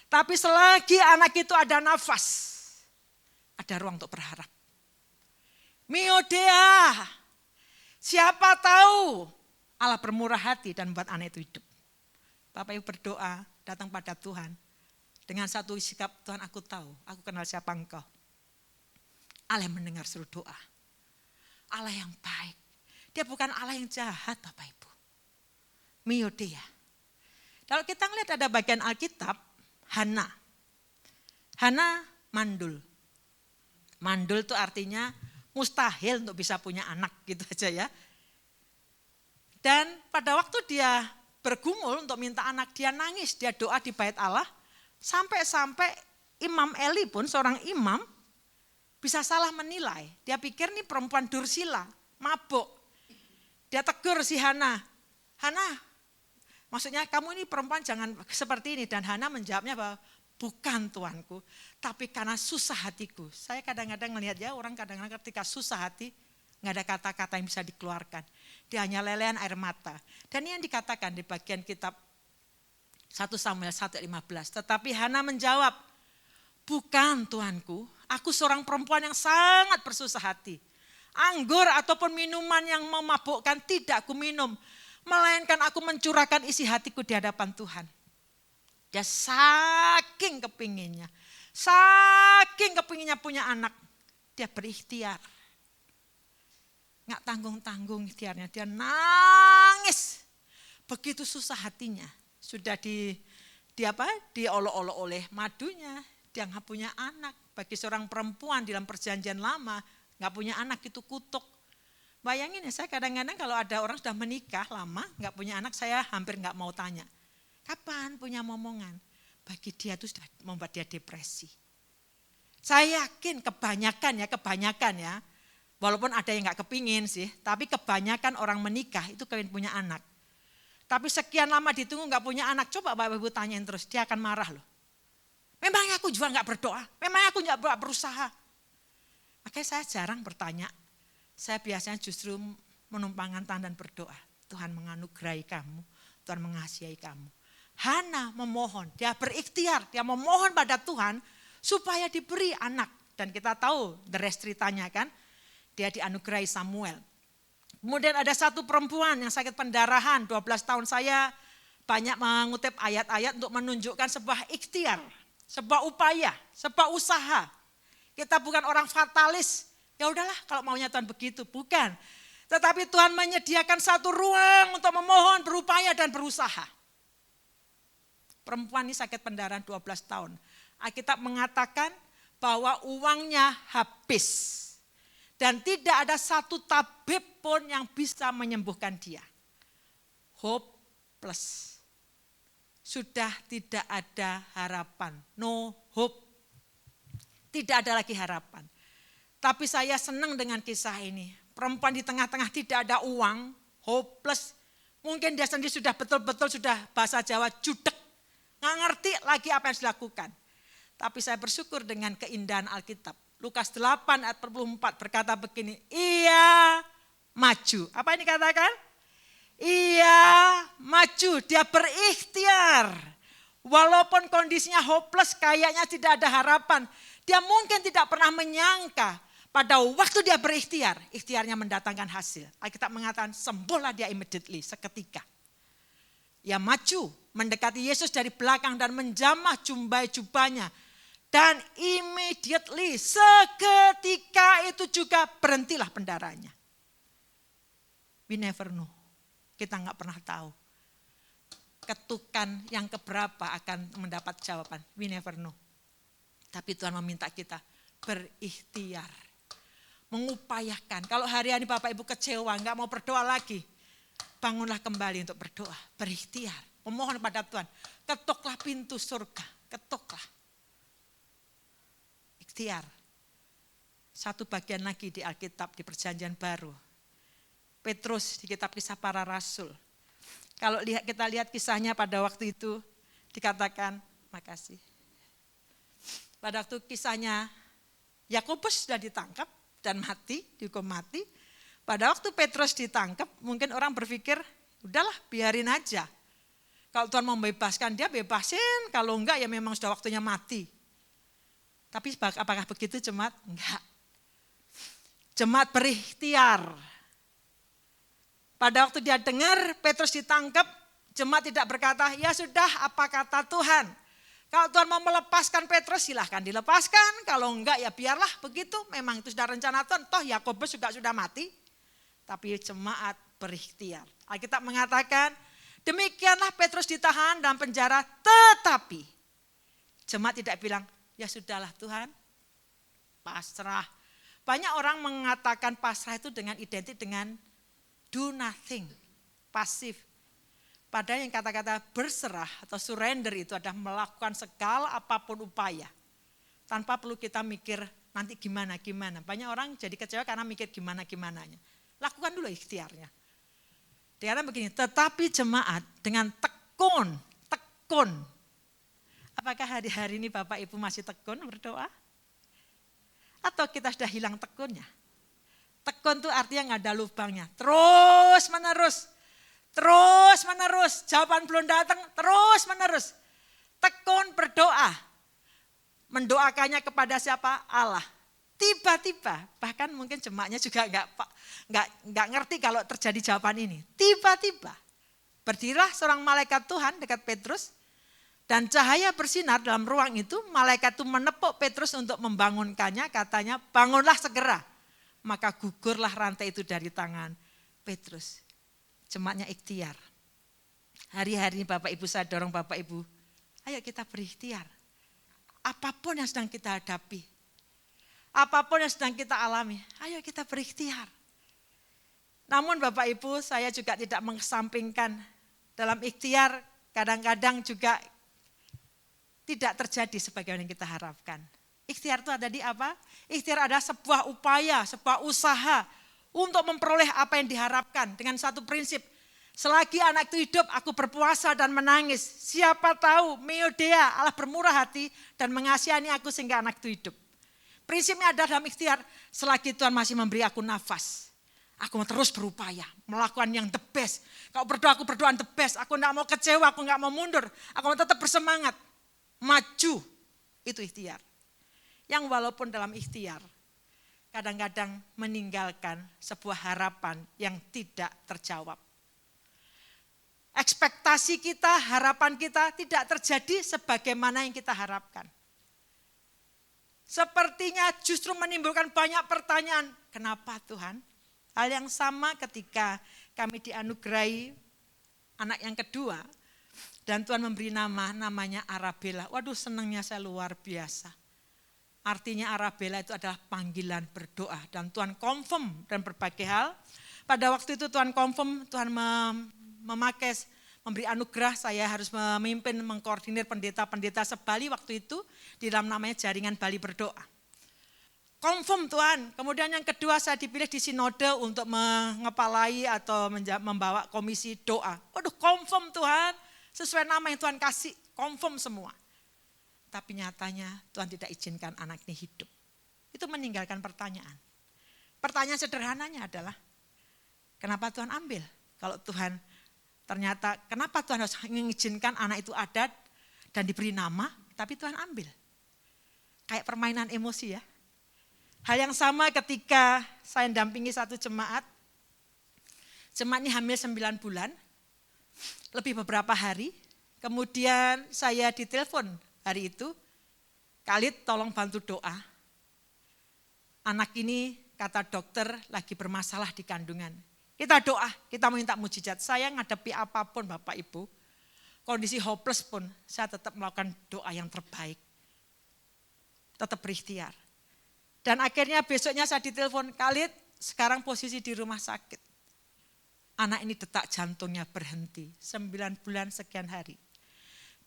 Tapi selagi anak itu ada nafas, ada ruang untuk berharap. Miodea, siapa tahu Allah bermurah hati dan membuat anak itu hidup. Bapak Ibu berdoa, datang pada Tuhan. Dengan satu sikap, Tuhan aku tahu, aku kenal siapa engkau. Allah yang mendengar seluruh doa. Allah yang baik. Dia bukan Allah yang jahat Bapak Ibu. Miodea. Kalau kita ngelihat ada bagian Alkitab, Hana. Hana mandul. Mandul itu artinya mustahil untuk bisa punya anak gitu aja ya. Dan pada waktu dia bergumul untuk minta anak, dia nangis, dia doa di bait Allah. Sampai-sampai Imam Eli pun seorang imam bisa salah menilai. Dia pikir ini perempuan dursila, mabuk. Dia tegur si Hana. Hana, maksudnya kamu ini perempuan jangan seperti ini. Dan Hana menjawabnya bahwa bukan tuanku, tapi karena susah hatiku. Saya kadang-kadang melihat ya orang kadang-kadang ketika susah hati, nggak ada kata-kata yang bisa dikeluarkan. Dia hanya lelehan air mata. Dan ini yang dikatakan di bagian kitab 1 Samuel 1:15. Tetapi Hana menjawab, bukan tuanku, aku seorang perempuan yang sangat bersusah hati. Anggur ataupun minuman yang memabukkan tidak aku minum, melainkan aku mencurahkan isi hatiku di hadapan Tuhan. Dia saking kepinginnya punya anak, dia berikhtiar. Nggak tanggung-tanggung ikhtiarnya, dia nangis. Begitu susah hatinya, sudah diolok-olok oleh madunya, dia nggak punya anak. Bagi seorang perempuan di dalam perjanjian lama, nggak punya anak itu kutuk. Bayangin ya, saya kadang-kadang kalau ada orang sudah menikah lama, nggak punya anak, saya hampir nggak mau tanya. Kapan punya momongan? Bagi dia itu sudah membuat dia depresi. Saya yakin kebanyakan ya, walaupun ada yang gak kepingin sih, tapi kebanyakan orang menikah itu kepingin punya anak. Tapi sekian lama ditunggu gak punya anak, coba Bapak Ibu tanyain terus, dia akan marah loh. Memangnya aku juga gak berdoa, memangnya aku gak berusaha. Makanya saya jarang bertanya, saya biasanya justru menumpangkan tangan dan berdoa. Tuhan menganugerahi kamu, Tuhan mengasihi kamu. Hana memohon, dia berikhtiar, dia memohon pada Tuhan supaya diberi anak. Dan kita tahu the rest ceritanya kan, dia dianugerahi Samuel. Kemudian ada satu perempuan yang sakit pendarahan, 12 tahun. Saya banyak mengutip ayat-ayat untuk menunjukkan sebuah ikhtiar, sebuah upaya, sebuah usaha. Kita bukan orang fatalis, ya udahlah kalau maunya Tuhan begitu, bukan. Tetapi Tuhan menyediakan satu ruang untuk memohon, berupaya dan berusaha. Perempuan ini sakit pendarahan 12 tahun. Alkitab mengatakan bahwa uangnya habis. Dan tidak ada satu tabib pun yang bisa menyembuhkan dia. Hopeless. Sudah tidak ada harapan. No hope. Tidak ada lagi harapan. Tapi saya senang dengan kisah ini. Perempuan di tengah-tengah tidak ada uang, hopeless. Mungkin dia sendiri sudah betul-betul sudah bahasa Jawa judek. Nggak ngerti lagi apa yang dilakukan. Tapi saya bersyukur dengan keindahan Alkitab. Lukas 8 ayat 44 berkata begini, ia maju. Apa ini katakan? Ia maju, dia berikhtiar. Walaupun kondisinya hopeless, kayaknya tidak ada harapan. Dia mungkin tidak pernah menyangka pada waktu dia berikhtiar, ikhtiarnya mendatangkan hasil. Alkitab mengatakan sembuhlah dia immediately, seketika. Ia maju, mendekati Yesus dari belakang dan menjamah jubahnya. Dan immediately, seketika itu juga berhentilah pendarahannya. We never know. Kita nggak pernah tahu. Ketukan yang keberapa akan mendapat jawaban. We never know. Tapi Tuhan meminta kita berikhtiar. Mengupayakan. Kalau hari-hari Bapak Ibu kecewa, nggak mau berdoa lagi. Bangunlah kembali untuk berdoa. Berikhtiar. Memohon pada Tuhan. Ketuklah pintu surga. Ketuklah. Ikhtiar. Satu bagian lagi di Alkitab di Perjanjian Baru. Petrus di kitab Kisah Para Rasul. Kalau kita lihat kisahnya pada waktu itu dikatakan, makasih. Pada waktu kisahnya Yakobus sudah ditangkap dan mati, dihukum mati. Pada waktu Petrus ditangkap, mungkin orang berpikir, udahlah biarin aja. Kalau Tuhan mau membebaskan dia, bebasin. Kalau enggak ya memang sudah waktunya mati. Tapi apakah begitu jemaat? Enggak. Jemaat berikhtiar. Pada waktu dia dengar Petrus ditangkap, jemaat tidak berkata, ya sudah apa kata Tuhan. Kalau Tuhan mau melepaskan Petrus silahkan dilepaskan. Kalau enggak ya biarlah begitu. Memang itu sudah rencana Tuhan. Toh Yakobus juga sudah mati. Tapi jemaat berikhtiar. Alkitab mengatakan demikianlah Petrus ditahan dalam penjara. Tetapi jemaat tidak bilang ya sudahlah Tuhan pasrah. Banyak orang mengatakan pasrah itu dengan identik dengan do nothing. Pasif. Padahal yang kata-kata berserah atau surrender itu adalah melakukan segala apapun upaya. Tanpa perlu kita mikir nanti gimana. Banyak orang jadi kecewa karena mikir gimana-gimananya. Lakukan dulu ikhtiarnya. Dikatakan begini, tetapi jemaat dengan tekun. Apakah hari-hari ini Bapak Ibu masih tekun berdoa? Atau kita sudah hilang tekunnya? Tekun itu artinya nggak ada lubangnya. Terus menerus. Jawaban belum datang, terus menerus. Tekun berdoa. Mendoakannya kepada siapa? Allah. Tiba-tiba, bahkan mungkin jemaatnya juga nggak ngerti kalau terjadi jawaban ini. Tiba-tiba, berdirilah seorang malaikat Tuhan dekat Petrus. Dan cahaya bersinar dalam ruang itu, malaikat itu menepuk Petrus untuk membangunkannya, katanya bangunlah segera. Maka gugurlah rantai itu dari tangan Petrus. Jemaatnya ikhtiar. Hari-hari ini Bapak Ibu saya dorong Bapak Ibu, ayo kita berikhtiar. Apapun yang sedang kita hadapi, apapun yang sedang kita alami, ayo kita berikhtiar. Namun Bapak Ibu saya juga tidak mengesampingkan dalam ikhtiar kadang-kadang juga tidak terjadi sebagaimana yang kita harapkan. Ikhtiar itu ada di apa? Ikhtiar adalah sebuah upaya, sebuah usaha untuk memperoleh apa yang diharapkan dengan satu prinsip. Selagi anak itu hidup, aku berpuasa dan menangis. Siapa tahu, Meodea, Allah bermurah hati dan mengasihani aku sehingga anak itu hidup. Prinsipnya adalah dalam ikhtiar, selagi Tuhan masih memberi aku nafas. Aku mau terus berupaya, melakukan yang the best. Kalau berdoa, aku berdoa the best. Aku tidak mau kecewa, aku tidak mau mundur. Aku mau tetap bersemangat. Maju, itu ikhtiar. Yang walaupun dalam ikhtiar, kadang-kadang meninggalkan sebuah harapan yang tidak terjawab. Ekspektasi kita, harapan kita tidak terjadi sebagaimana yang kita harapkan. Sepertinya justru menimbulkan banyak pertanyaan. Kenapa Tuhan? Hal yang sama ketika kami dianugerahi anak yang kedua. Dan Tuhan memberi namanya Arabella. Waduh, senangnya saya luar biasa. Artinya Arabella itu adalah panggilan berdoa. Dan Tuhan confirm dan berbagai hal. Pada waktu itu Tuhan confirm, Tuhan memberi anugerah, saya harus memimpin, mengkoordinir pendeta-pendeta se-Bali waktu itu. Di dalam namanya jaringan Bali berdoa. Confirm Tuhan. Kemudian yang kedua saya dipilih di sinode untuk mengepalai atau membawa komisi doa. Waduh, confirm Tuhan. Sesuai nama yang Tuhan kasih, confirm semua. Tapi nyatanya Tuhan tidak izinkan anak ini hidup. Itu meninggalkan pertanyaan. Pertanyaan sederhananya adalah, kenapa Tuhan ambil? Kalau Tuhan ternyata, kenapa Tuhan harus mengizinkan anak itu ada dan diberi nama, tapi Tuhan ambil. Kayak permainan emosi ya. Hal yang sama ketika saya dampingi satu jemaat. Jemaat ini hamil 9 bulan, lebih beberapa hari. Kemudian saya ditelepon hari itu, Khalid tolong bantu doa. Anak ini kata dokter lagi bermasalah di kandungan. Kita doa, kita minta mujizat. Saya ngadepi apapun Bapak Ibu, kondisi hopeless pun saya tetap melakukan doa yang terbaik. Tetap berikhtiar. Dan akhirnya besoknya saya ditelepon, Khalid sekarang posisi di rumah sakit. Anak ini detak jantungnya berhenti, 9 bulan sekian hari.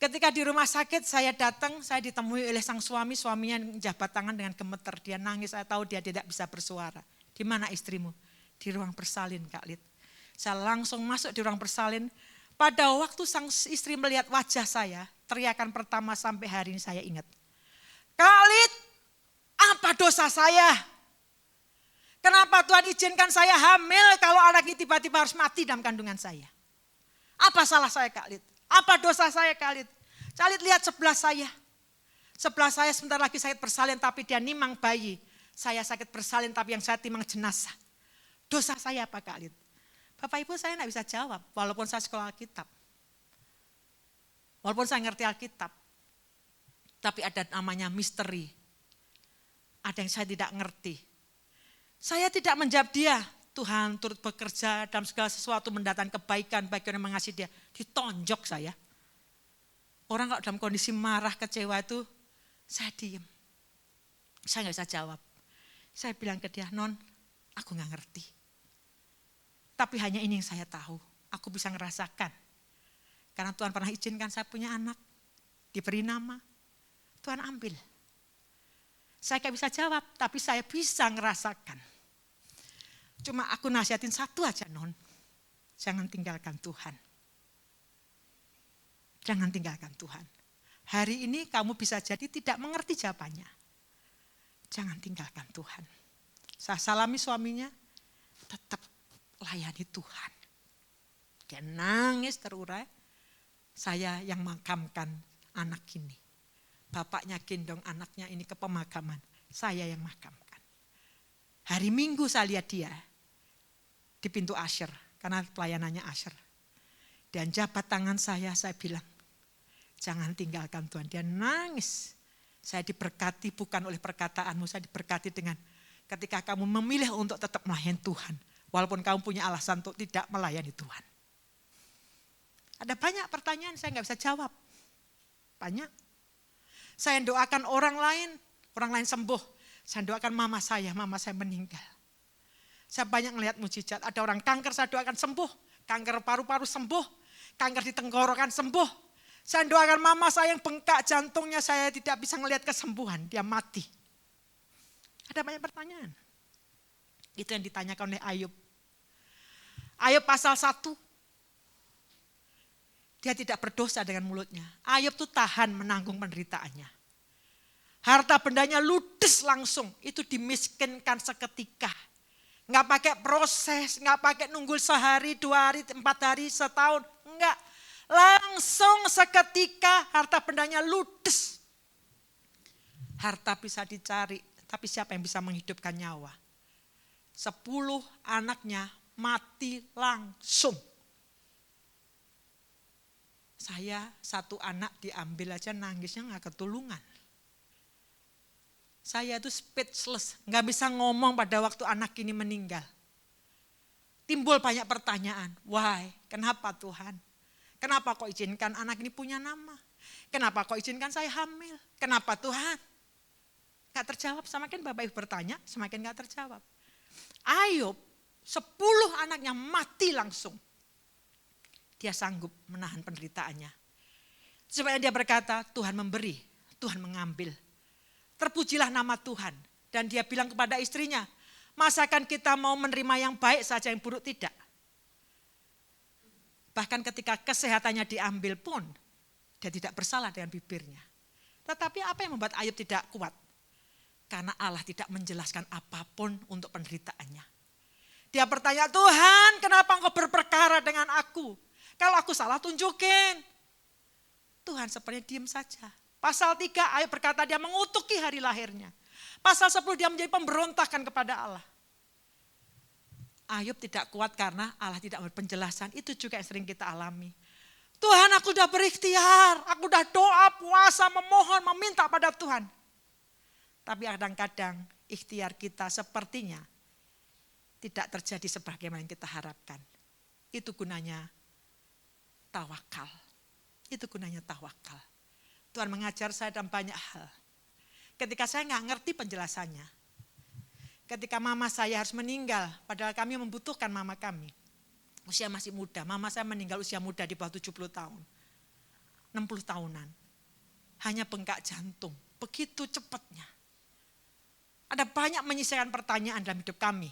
Ketika di rumah sakit saya datang, saya ditemui oleh sang suami, suaminya menjabat tangan dengan gemeter. Dia nangis, saya tahu dia tidak bisa bersuara. Di mana istrimu? Di ruang bersalin Khalid. Saya langsung masuk di ruang bersalin. Pada waktu sang istri melihat wajah saya, teriakan pertama sampai hari ini saya ingat. Khalid! Apa dosa saya? Kenapa Tuhan izinkan saya hamil kalau anak ini tiba-tiba harus mati dalam kandungan saya? Apa salah saya Khalid? Apa dosa saya Khalid? Khalid lihat sebelah saya. Sebelah saya sebentar lagi sakit bersalin tapi dia nimang bayi. Saya sakit bersalin tapi yang saya timang jenazah. Dosa saya apa Khalid? Bapak Ibu saya tidak bisa jawab walaupun saya sekolah Alkitab. Walaupun saya ngerti Alkitab. Tapi ada namanya misteri. Ada yang saya tidak ngerti. Saya tidak menjawab dia. Tuhan turut bekerja dalam segala sesuatu mendatangkan kebaikan bagi orang yang mengasihi dia. Ditonjok saya. Orang kalau dalam kondisi marah, kecewa itu, saya diem. Saya nggak bisa jawab. Saya bilang ke dia, Non, aku nggak ngerti. Tapi hanya ini yang saya tahu. Aku bisa ngerasakan. Karena Tuhan pernah izinkan saya punya anak. Diberi nama. Tuhan ambil. Saya gak bisa jawab, tapi saya bisa ngerasakan. Cuma aku nasihatin satu aja Non. Jangan tinggalkan Tuhan. Jangan tinggalkan Tuhan. Hari ini kamu bisa jadi tidak mengerti jawabannya. Jangan tinggalkan Tuhan. Saya salami suaminya, tetap layani Tuhan. Dia nangis terurai. Saya yang makamkan anak ini. Bapaknya gendong anaknya ini ke pemakaman. Saya yang makamkan. Hari Minggu saya lihat dia di pintu Asher. Karena pelayanannya Asher. Dan jabat tangan saya bilang, jangan tinggalkan Tuhan. Dia nangis. Saya diberkati bukan oleh perkataanmu. Saya diberkati dengan ketika kamu memilih untuk tetap melayani Tuhan. Walaupun kamu punya alasan untuk tidak melayani Tuhan. Ada banyak pertanyaan saya nggak bisa jawab. Banyak. Saya doakan orang lain sembuh. Saya doakan mama saya meninggal. Saya banyak melihat mujizat. Ada orang kanker saya doakan sembuh. Kanker paru-paru sembuh. Kanker di tenggorokan sembuh. Saya doakan mama saya yang bengkak jantungnya saya tidak bisa melihat kesembuhan. Dia mati. Ada banyak pertanyaan. Itu yang ditanyakan oleh Ayub. Ayub pasal 1. Dia tidak berdosa dengan mulutnya. Ayub tuh tahan menanggung penderitaannya. Harta bendanya ludes langsung. Itu dimiskinkan seketika. Nggak pakai proses, nggak pakai nunggu sehari, 2 hari, 4 hari, setahun. Enggak. Langsung seketika harta bendanya ludes. Harta bisa dicari, tapi siapa yang bisa menghidupkan nyawa? 10 anaknya mati langsung. Saya 1 anak diambil aja nangisnya gak ketulungan. Saya itu speechless, gak bisa ngomong pada waktu anak ini meninggal. Timbul banyak pertanyaan, why? Kenapa Tuhan? Kenapa kok izinkan anak ini punya nama? Kenapa kok izinkan saya hamil? Kenapa Tuhan? Gak terjawab, semakin Bapak Ibu bertanya, semakin gak terjawab. Ayub, 10 anaknya mati langsung. Dia sanggup menahan penderitaannya. Supaya dia berkata, Tuhan memberi, Tuhan mengambil. Terpujilah nama Tuhan. Dan dia bilang kepada istrinya, masakan kita mau menerima yang baik saja yang buruk tidak? Bahkan ketika kesehatannya diambil pun, dia tidak bersalah dengan bibirnya. Tetapi apa yang membuat Ayub tidak kuat? Karena Allah tidak menjelaskan apapun untuk penderitaannya. Dia bertanya, Tuhan kenapa engkau berperkara dengan aku? Kalau aku salah tunjukin. Tuhan sepertinya diam saja. Pasal 3 Ayub berkata dia mengutuki hari lahirnya. Pasal 10 dia menjadi pemberontakan kepada Allah. Ayub tidak kuat karena Allah tidak berpenjelasan. Itu juga yang sering kita alami. Tuhan aku sudah berikhtiar. Aku sudah doa, puasa, memohon, meminta pada Tuhan. Tapi kadang-kadang ikhtiar kita sepertinya tidak terjadi sebagaimana yang kita harapkan. Itu gunanya tawakal. Itu gunanya tawakal. Tuhan mengajar saya dalam banyak hal. Ketika saya nggak ngerti penjelasannya. Ketika mama saya harus meninggal, padahal kami membutuhkan mama kami. Usia masih muda, mama saya meninggal usia muda di bawah 70 tahun. 60 tahunan. Hanya bengkak jantung, begitu cepatnya. Ada banyak menyisihkan pertanyaan dalam hidup kami.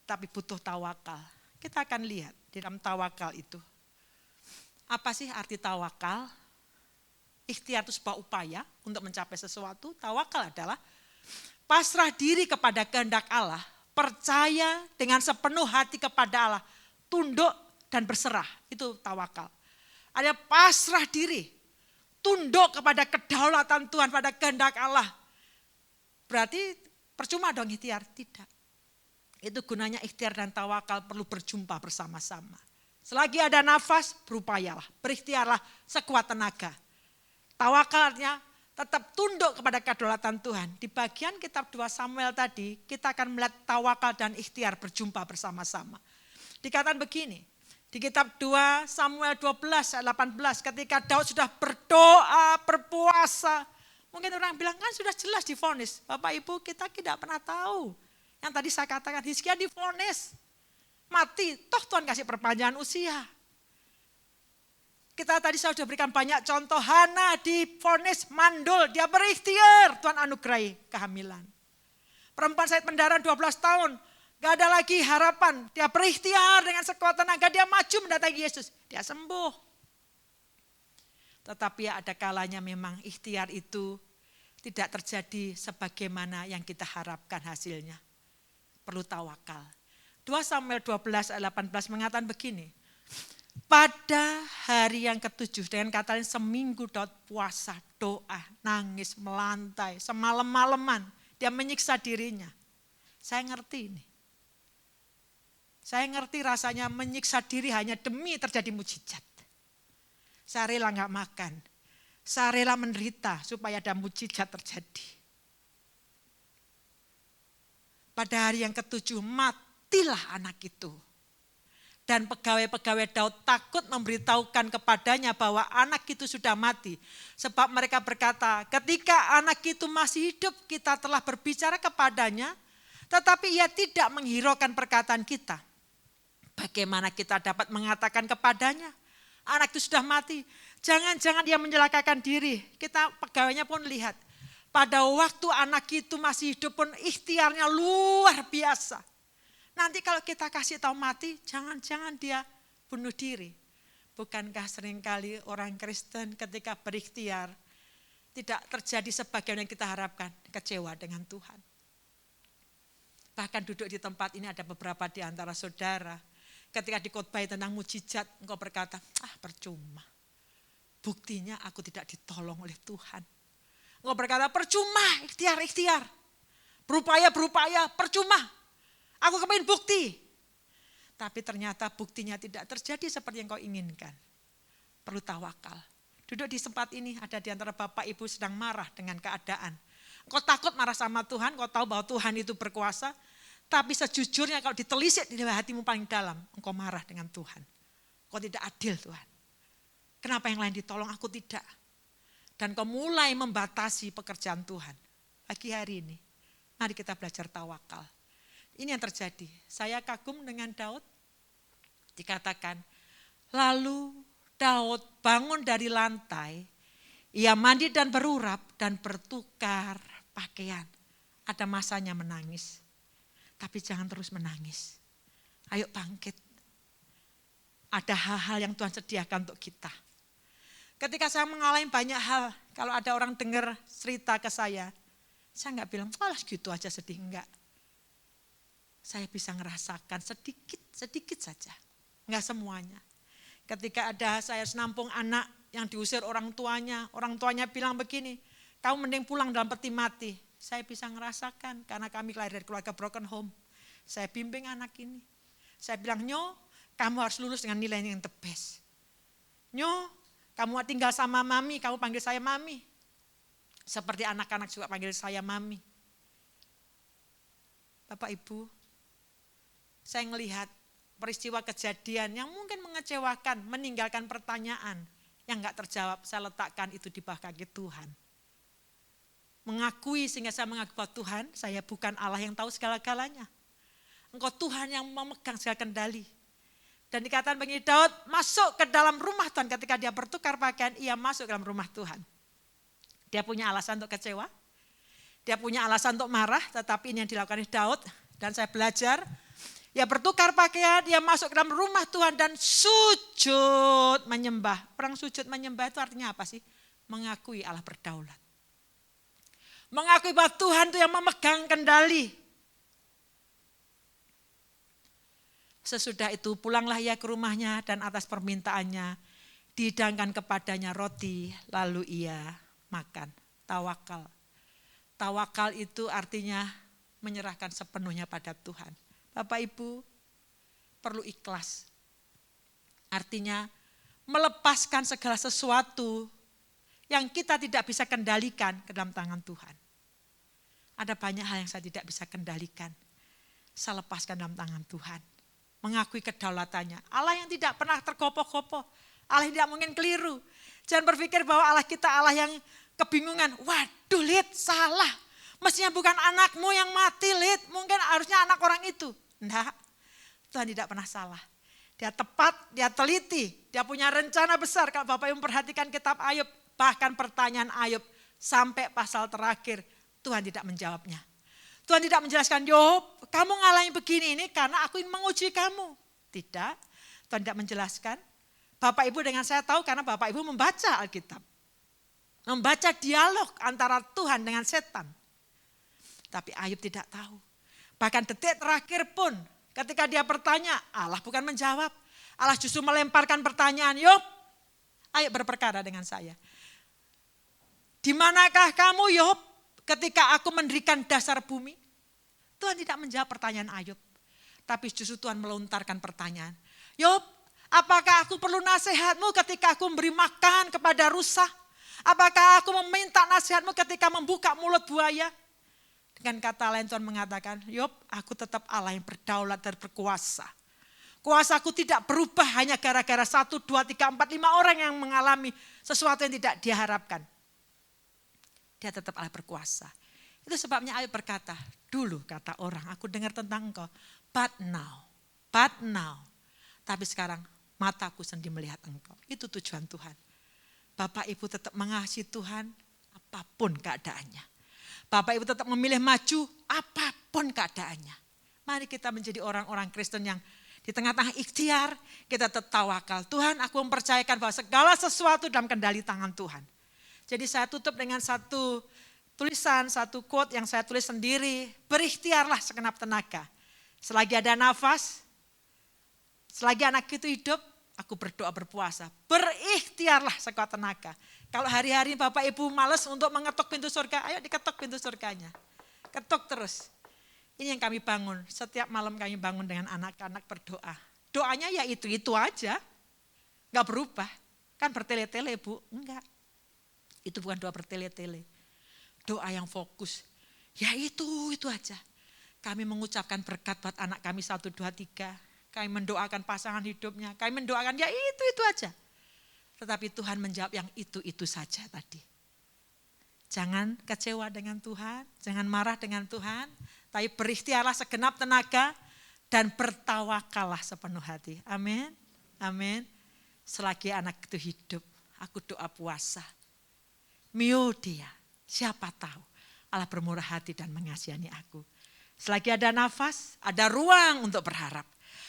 Tapi butuh tawakal. Kita akan lihat di dalam tawakal itu. Apa sih arti tawakal? Ikhtiar itu sebuah upaya untuk mencapai sesuatu. Tawakal adalah pasrah diri kepada kehendak Allah. Percaya dengan sepenuh hati kepada Allah. Tunduk dan berserah. Itu tawakal. Ada pasrah diri. Tunduk kepada kedaulatan Tuhan, pada kehendak Allah. Berarti percuma dong ikhtiar? Tidak. Itu gunanya ikhtiar dan tawakal perlu berjumpa bersama-sama. Selagi ada nafas, berupayalah, berikhtiarlah sekuat tenaga. Tawakal artinya tetap tunduk kepada kedaulatan Tuhan. Di bagian kitab 2 Samuel tadi, kita akan melihat tawakal dan ikhtiar berjumpa bersama-sama. Dikatakan begini, di kitab 2 Samuel 12 ayat 18, ketika Daud sudah berdoa, berpuasa, mungkin orang bilang kan sudah jelas divonis. Bapak Ibu kita tidak pernah tahu. Yang tadi saya katakan Hizkia divonis. Mati, toh Tuhan kasih perpanjangan usia. Kita tadi saya sudah berikan banyak contoh. Hana divonis mandul, dia berikhtiar. Tuhan anugerahi kehamilan. Perempuan Said Pendaran 12 tahun. Gak ada lagi harapan. Dia berikhtiar dengan sekuat tenaga. Dia maju mendatangi Yesus. Dia sembuh. Tetapi ada kalanya memang ikhtiar itu tidak terjadi sebagaimana yang kita harapkan hasilnya. Perlu tawakal. 2 Samuel 12 ayat 18 mengatakan begini. Pada hari yang ke-7 dengan kata lain seminggu Daud puasa, doa, nangis, melantai, semalam-malaman. Dia menyiksa dirinya. Saya ngerti ini. Saya ngerti rasanya menyiksa diri hanya demi terjadi mujizat. Saya rela gak makan. Saya rela menderita supaya ada mujizat terjadi. Pada hari yang ke-7 matilah anak itu. Dan pegawai-pegawai Daud takut memberitahukan kepadanya bahwa anak itu sudah mati. Sebab mereka berkata, ketika anak itu masih hidup kita telah berbicara kepadanya. Tetapi ia tidak menghiraukan perkataan kita. Bagaimana kita dapat mengatakan kepadanya, anak itu sudah mati. Jangan-jangan dia mencelakakan diri. Kita pegawainya pun lihat. Pada waktu anak itu masih hidup pun ikhtiarnya luar biasa. Nanti kalau kita kasih tahu mati, jangan-jangan dia bunuh diri. Bukankah seringkali orang Kristen ketika berikhtiar tidak terjadi sebagaimana yang kita harapkan, kecewa dengan Tuhan. Bahkan duduk di tempat ini ada beberapa di antara saudara, ketika dikhotbahi tentang mujizat, engkau berkata, percuma. Buktinya aku tidak ditolong oleh Tuhan. Engkau berkata, percuma, ikhtiar. Berupaya, percuma. Aku kepingin bukti. Tapi ternyata buktinya tidak terjadi seperti yang kau inginkan. Perlu tawakal. Duduk di tempat ini ada di antara Bapak Ibu sedang marah dengan keadaan. Kau takut marah sama Tuhan, kau tahu bahwa Tuhan itu berkuasa. Tapi sejujurnya kalau ditelisik di hatimu paling dalam, engkau marah dengan Tuhan. Kau tidak adil Tuhan. Kenapa yang lain ditolong, aku tidak? Dan kau mulai membatasi pekerjaan Tuhan. Pagi hari ini, mari kita belajar tawakal. Ini yang terjadi. Saya kagum dengan Daud. Dikatakan, lalu Daud bangun dari lantai, ia mandi dan berurap dan bertukar pakaian. Ada masanya menangis. Tapi jangan terus menangis. Ayo bangkit. Ada hal-hal yang Tuhan sediakan untuk kita. Ketika saya mengalami banyak hal, kalau ada orang dengar cerita ke saya nggak bilang, alah gitu aja sedih, enggak. Saya bisa ngerasakan sedikit saja, enggak semuanya. Ketika ada saya nampung anak yang diusir orang tuanya bilang begini, kamu mending pulang dalam peti mati. Saya bisa ngerasakan karena kami lahir dari keluarga broken home. Saya bimbing anak ini. Saya bilang, Nyo, kamu harus lulus dengan nilai yang the best. Nyo, kamu tinggal sama mami, kamu panggil saya mami. Seperti anak-anak juga panggil saya mami. Bapak Ibu, saya melihat peristiwa kejadian yang mungkin mengecewakan, meninggalkan pertanyaan yang enggak terjawab, saya letakkan itu di bawah kaki Tuhan. Mengakui sehingga saya mengakui bahwa Tuhan, saya bukan Allah yang tahu segala-galanya. Engkau Tuhan yang memegang segala kendali. Dan dikatakan begini, Daud masuk ke dalam rumah Tuhan ketika dia bertukar pakaian, ia masuk ke dalam rumah Tuhan. Dia punya alasan untuk kecewa, dia punya alasan untuk marah, tetapi ini yang dilakukan oleh Daud. Dan saya belajar, dia bertukar pakaian, dia masuk ke dalam rumah Tuhan dan sujud menyembah. Orang sujud menyembah itu artinya apa sih? Mengakui Allah berdaulat. Mengakui bahwa Tuhan itu yang memegang kendali. Sesudah itu pulanglah ia ke rumahnya dan atas permintaannya dihidangkan kepadanya roti, lalu ia makan. Tawakal. Tawakal itu artinya menyerahkan sepenuhnya pada Tuhan. Bapak Ibu perlu ikhlas. Artinya melepaskan segala sesuatu yang kita tidak bisa kendalikan ke dalam tangan Tuhan. Ada banyak hal yang saya tidak bisa kendalikan. Saya lepaskan dalam tangan Tuhan. Mengakui kedaulatannya. Allah yang tidak pernah tergopoh-gopoh. Allah yang tidak mungkin keliru. Jangan berpikir bahwa Allah kita Allah yang kebingungan. Waduh Lid, salah. Mestinya bukan anakmu yang mati Lid. Mungkin harusnya anak orang itu. Enggak. Tuhan tidak pernah salah. Dia tepat, dia teliti. Dia punya rencana besar. Kalau Bapak Ibu memperhatikan kitab Ayub. Bahkan pertanyaan Ayub sampai pasal terakhir. Tuhan tidak menjawabnya. Tuhan tidak menjelaskan, Yob, kamu ngalahin begini ini karena aku ingin menguji kamu. Tidak, Tuhan tidak menjelaskan. Bapak Ibu dengan saya tahu karena Bapak Ibu membaca Alkitab. Membaca dialog antara Tuhan dengan setan. Tapi Ayub tidak tahu. Bahkan detik terakhir pun ketika dia bertanya, Allah bukan menjawab. Allah justru melemparkan pertanyaan, Yob, ayo berperkara dengan saya. Di manakah kamu Yob ketika aku mendirikan dasar bumi? Tuhan tidak menjawab pertanyaan Ayub. Tapi justru Tuhan melontarkan pertanyaan. Yob, apakah aku perlu nasihatmu ketika aku memberi makan kepada rusa? Apakah aku meminta nasihatmu ketika membuka mulut buaya? Dengan kata lain Tuhan mengatakan, Yob, aku tetap Allah yang berdaulat dan berkuasa. Kuasaku tidak berubah hanya gara-gara 1, 2, 3, 4, 5 orang yang mengalami sesuatu yang tidak diharapkan. Dia tetap Allah berkuasa. Itu sebabnya Ayub berkata, dulu kata orang, aku dengar tentang engkau, but now. Tapi sekarang mataku sendiri melihat engkau. Itu tujuan Tuhan. Bapak Ibu tetap mengasihi Tuhan apapun keadaannya. Bapak Ibu tetap memilih maju apapun keadaannya. Mari kita menjadi orang-orang Kristen yang di tengah-tengah ikhtiar kita tetap tawakal. Tuhan, aku mempercayakan bahwa segala sesuatu dalam kendali tangan Tuhan. Jadi saya tutup dengan satu tulisan, satu quote yang saya tulis sendiri. Berikhtiarlah segenap tenaga. Selagi ada nafas, selagi anak itu hidup, aku berdoa berpuasa. Berikhtiarlah sekuat tenaga. Kalau hari-hari Bapak Ibu malas untuk mengetuk pintu surga, ayo diketuk pintu surganya. Ketuk terus. Ini yang kami bangun. Setiap malam kami bangun dengan anak-anak berdoa. Doanya ya itu aja. Enggak berubah. Kan bertele-tele Bu? Enggak. Itu bukan doa bertele-tele. Doa yang fokus. Ya itu aja. Kami mengucapkan berkat buat anak kami 1, 2, 3. Kami mendoakan pasangan hidupnya. Kami mendoakan ya itu aja. Tetapi Tuhan menjawab yang itu saja tadi. Jangan kecewa dengan Tuhan, jangan marah dengan Tuhan, tapi berikhtiarlah segenap tenaga dan bertawakallah sepenuh hati. Amin. Amin. Selagi anak itu hidup, aku doa puasa. Mio dia, siapa tahu Allah bermurah hati dan mengasihani aku. Selagi ada nafas, ada ruang untuk berharap.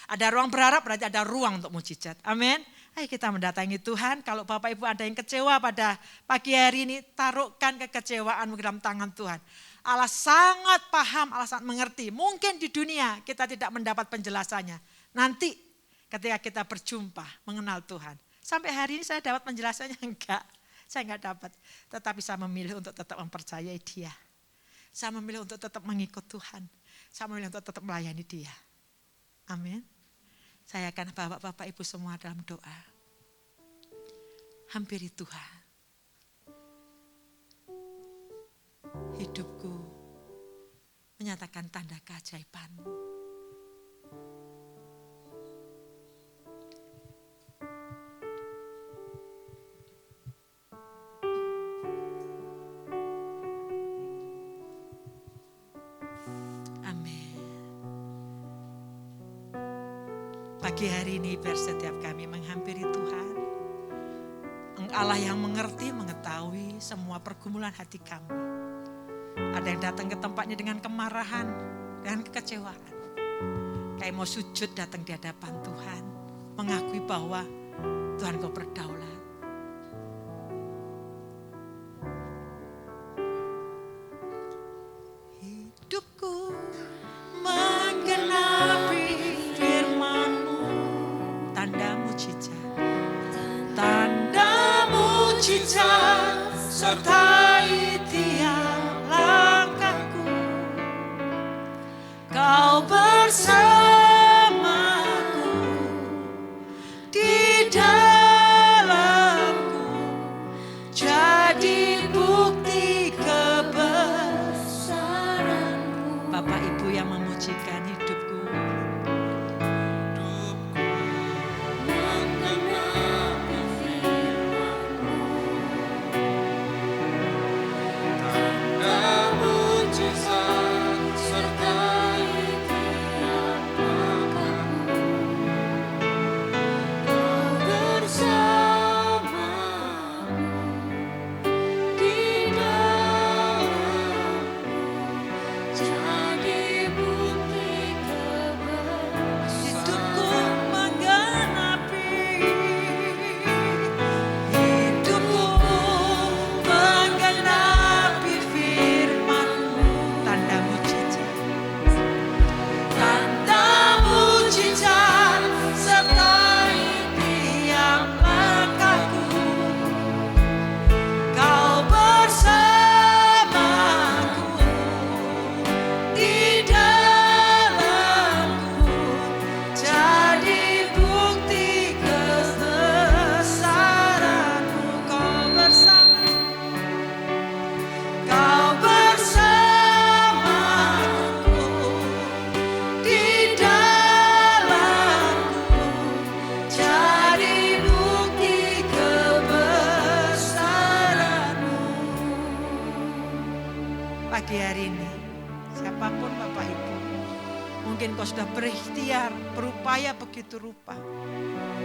Ada ruang berharap berarti ada ruang untuk mujizat. Amin. Ayo kita mendatangi Tuhan. Kalau Bapak Ibu ada yang kecewa pada pagi hari ini, taruhkan kekecewaanmu dalam tangan Tuhan. Allah sangat paham, Allah sangat mengerti. Mungkin di dunia kita tidak mendapat penjelasannya. Nanti ketika kita berjumpa mengenal Tuhan. Sampai hari ini saya dapat penjelasannya enggak. Saya enggak dapat. Tetapi saya memilih untuk tetap mempercayai Dia. Saya memilih untuk tetap mengikut Tuhan. Saya memilih untuk tetap melayani Dia. Amin. Saya akan bawa Bapak Ibu semua dalam doa. Hampiri Tuhan. Hidupku menyatakan tanda keajaiban-Mu. Pagi hari ini biar setiap kami menghampiri Tuhan. Allah yang mengerti, mengetahui semua pergumulan hati kami. Ada yang datang ke tempatnya dengan kemarahan, dengan kekecewaan. Kayak mau sujud datang di hadapan Tuhan. Mengakui bahwa Tuhan Kau berdaulat. Hidupku menggenapi tanda mujizat sertai tiap langkahku. Kau bersamaku di dalamku, jadi bukti kebesaran-Mu. Bapak Ibu yang memujikan hidupku. Pagi hari ini, siapapun Bapak Ibu, mungkin kau sudah berikhtiar, berupaya begitu rupa,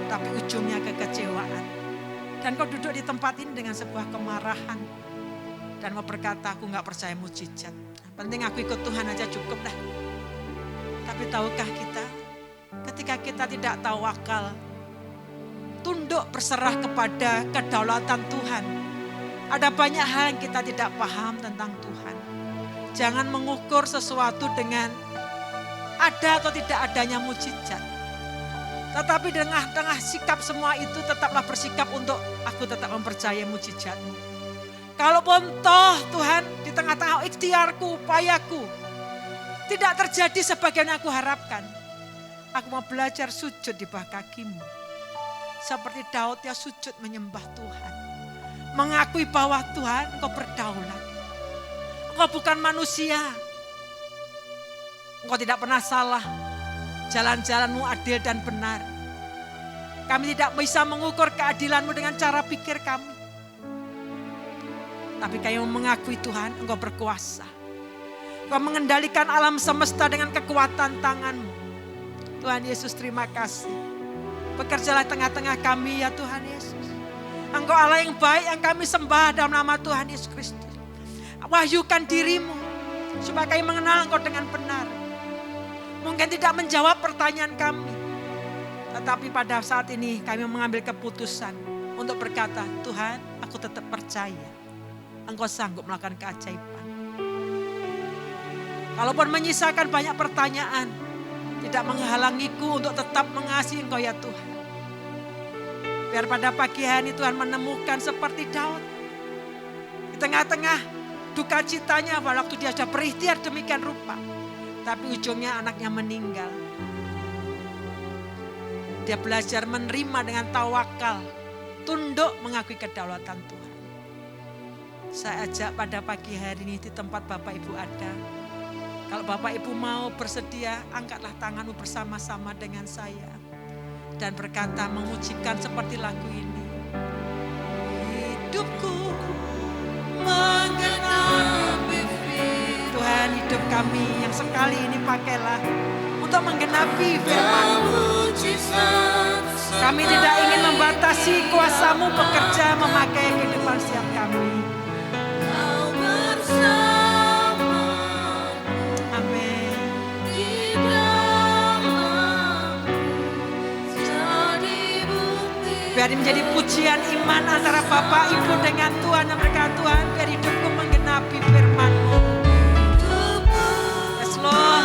tapi ujungnya kekecewaan. Dan kau duduk di tempat ini dengan sebuah kemarahan, dan kau berkata, aku gak percaya mujizat. Penting aku ikut Tuhan aja cukup dah. Tapi tahukah kita, ketika kita tidak tawakal, tunduk berserah kepada kedaulatan Tuhan, ada banyak hal yang kita tidak paham tentang Tuhan. Jangan mengukur sesuatu dengan ada atau tidak adanya mujizat. Tetapi dengan tengah sikap semua itu tetaplah bersikap untuk aku tetap mempercayai mujizat-Mu. Kalaupun toh Tuhan di tengah-tengah ikhtiarku, upayaku tidak terjadi sebagaimana aku harapkan. Aku mau belajar sujud di bawah kaki-Mu. Seperti Daud ya sujud menyembah Tuhan. Mengakui bahwa Tuhan Engkau berdaulat. Engkau bukan manusia. Engkau tidak pernah salah. Jalan-jalan-Mu adil dan benar. Kami tidak bisa mengukur keadilan-Mu dengan cara pikir kami. Tapi kami mengakui Tuhan, Engkau berkuasa. Engkau mengendalikan alam semesta dengan kekuatan tangan-Mu. Tuhan Yesus, terima kasih. Bekerjalah tengah-tengah kami ya Tuhan Yesus. Engkau Allah yang baik yang kami sembah dalam nama Tuhan Yesus Kristus. Wahyukan diri-Mu supaya kami mengenal Engkau dengan benar. Mungkin tidak menjawab pertanyaan kami. Tetapi pada saat ini kami mengambil keputusan untuk berkata, Tuhan, aku tetap percaya Engkau sanggup melakukan keajaiban. Kalaupun menyisakan banyak pertanyaan, tidak menghalangiku untuk tetap mengasihi Engkau ya Tuhan. Biar pada pagi hari ini Tuhan menemukan seperti Daud. Di tengah-tengah duka citanya waktu dia sudah berikhtiar demikian rupa. Tapi ujungnya anaknya meninggal. Dia belajar menerima dengan tawakal. Tunduk mengakui kedaulatan Tuhan. Saya ajak pada pagi hari ini di tempat Bapak Ibu ada. Kalau Bapak Ibu mau bersedia, angkatlah tanganmu bersama-sama dengan saya. Dan berkata memujikan seperti lagu ini. Hidupku menggenapi firman. Tuhan, hidup kami yang sekali ini pakailah untuk menggenapi firman-Mu. Kami tidak ingin membatasi kuasa-Mu bekerja memakai kehidupan setiap kami. Amin. Biar menjadi pujian iman antara Bapak Ibu dengan Tuhan dan berkat Tuhan. Biar hidupku menggenapi firman-Mu. Yes Lord.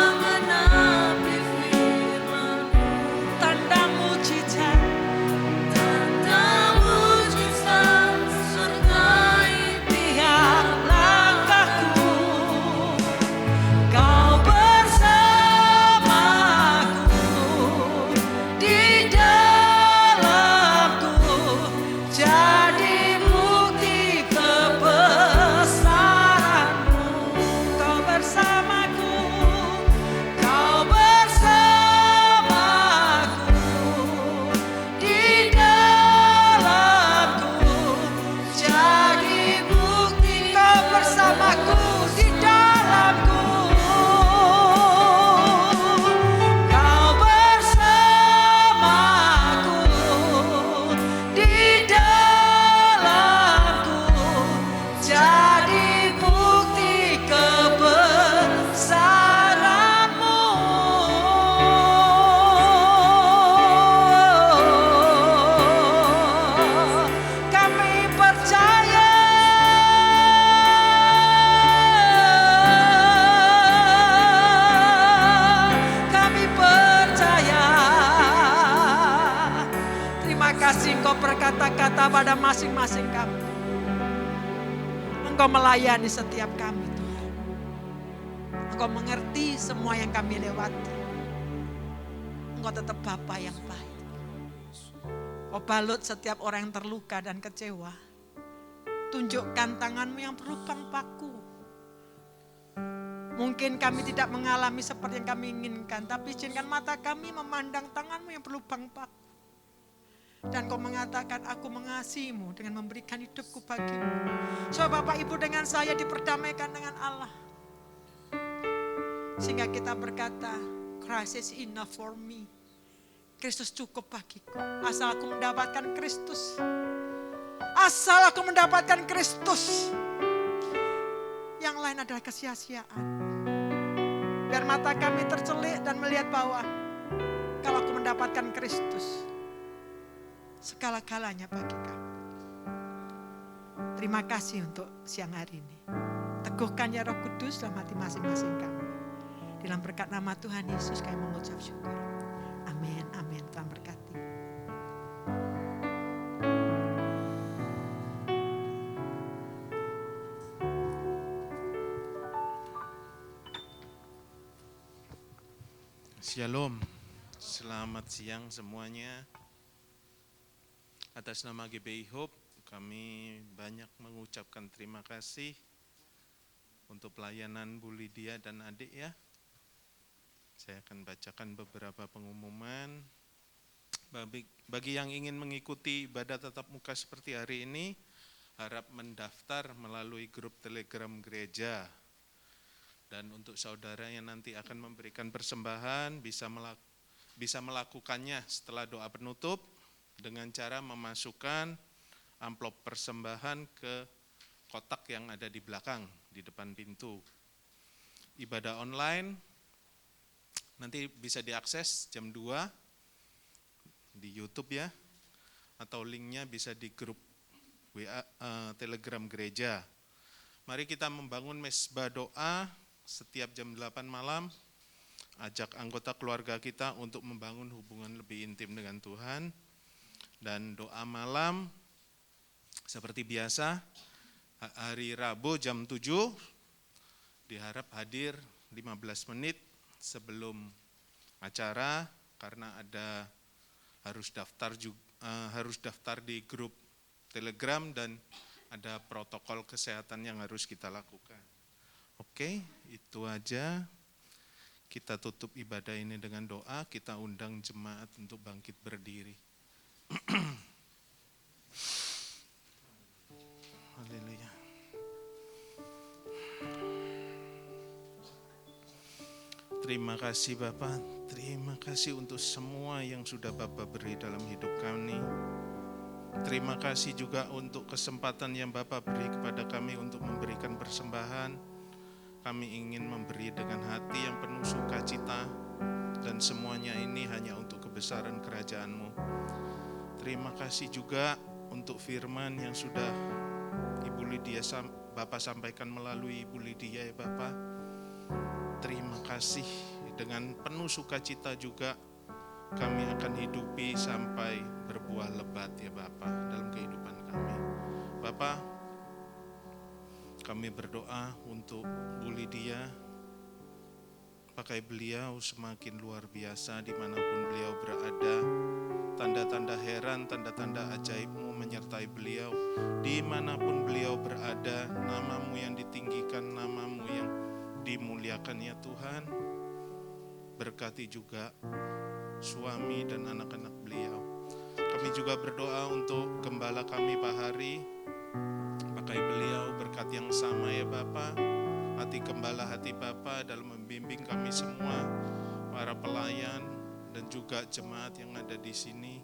Berkata-kata pada masing-masing kami. Engkau melayani setiap kami Tuhan. Engkau mengerti semua yang kami lewati. Engkau tetap Bapa yang baik. Kau balut setiap orang yang terluka dan kecewa. Tunjukkan tangan-Mu yang berlubang paku. Mungkin kami tidak mengalami seperti yang kami inginkan. Tapi izinkan mata kami memandang tangan-Mu yang berlubang paku. Dan Kau mengatakan, aku mengasihi-Mu dengan memberikan hidupku bagi-Mu. So Bapak Ibu dengan saya diperdamaikan dengan Allah. Sehingga kita berkata, Christ is enough for me. Kristus cukup bagiku. Asal aku mendapatkan Kristus. Asal aku mendapatkan Kristus. Yang lain adalah kesia-siaan. Biar mata kami tercelik dan melihat bahwa kalau aku mendapatkan Kristus, segala-galanya bagi kami. Terima kasih untuk siang hari ini. Teguhkan ya Roh Kudus dalam hati masing-masing kami. Dalam berkat nama Tuhan Yesus kami mengucap syukur. Amin, amin. Tuhan berkati. Shalom, selamat siang semuanya. Atas nama GBI Hope, kami banyak mengucapkan terima kasih untuk pelayanan Bu Lydia dan adik ya. Saya akan bacakan beberapa pengumuman. Bagi yang ingin mengikuti ibadah tatap muka seperti hari ini, harap mendaftar melalui grup Telegram gereja. Dan untuk saudara yang nanti akan memberikan persembahan, bisa melakukannya setelah doa penutup dengan cara memasukkan amplop persembahan ke kotak yang ada di belakang, di depan pintu. Ibadah online nanti bisa diakses jam 2 di YouTube ya, atau linknya bisa di grup WA Telegram gereja. Mari kita membangun mesbah doa setiap jam 8 malam, ajak anggota keluarga kita untuk membangun hubungan lebih intim dengan Tuhan. Dan doa malam seperti biasa, hari Rabu jam 7, diharap hadir 15 menit sebelum acara, karena harus daftar di grup Telegram dan ada protokol kesehatan yang harus kita lakukan. Oke, itu aja. Kita tutup ibadah ini dengan doa, kita undang jemaat untuk bangkit berdiri. Haleluya. Terima kasih Bapak, terima kasih untuk semua yang sudah Bapak beri dalam hidup kami. Terima kasih juga untuk kesempatan yang Bapak beri kepada kami untuk memberikan persembahan. Kami ingin memberi dengan hati yang penuh sukacita, dan semuanya ini hanya untuk kebesaran kerajaan-Mu. Terima kasih juga untuk firman yang sudah Ibu Lydia Bapak sampaikan melalui Ibu Lydia ya Bapak. Terima kasih, dengan penuh sukacita juga kami akan hidupi sampai berbuah lebat ya Bapak dalam kehidupan kami. Bapak, kami berdoa untuk Bu Lydia, pakai beliau semakin luar biasa dimanapun beliau berada. Tanda-tanda heran, tanda-tanda ajaib-Mu menyertai beliau. Dimanapun beliau berada, nama-Mu yang ditinggikan, nama-Mu yang dimuliakan ya Tuhan. Berkati juga suami dan anak-anak beliau. Kami juga berdoa untuk gembala kami Pak Hari, pakai beliau berkat yang sama ya Bapak. Hati gembala, hati Bapak dalam membimbing kami semua, para pelayan dan juga jemaat yang ada di sini.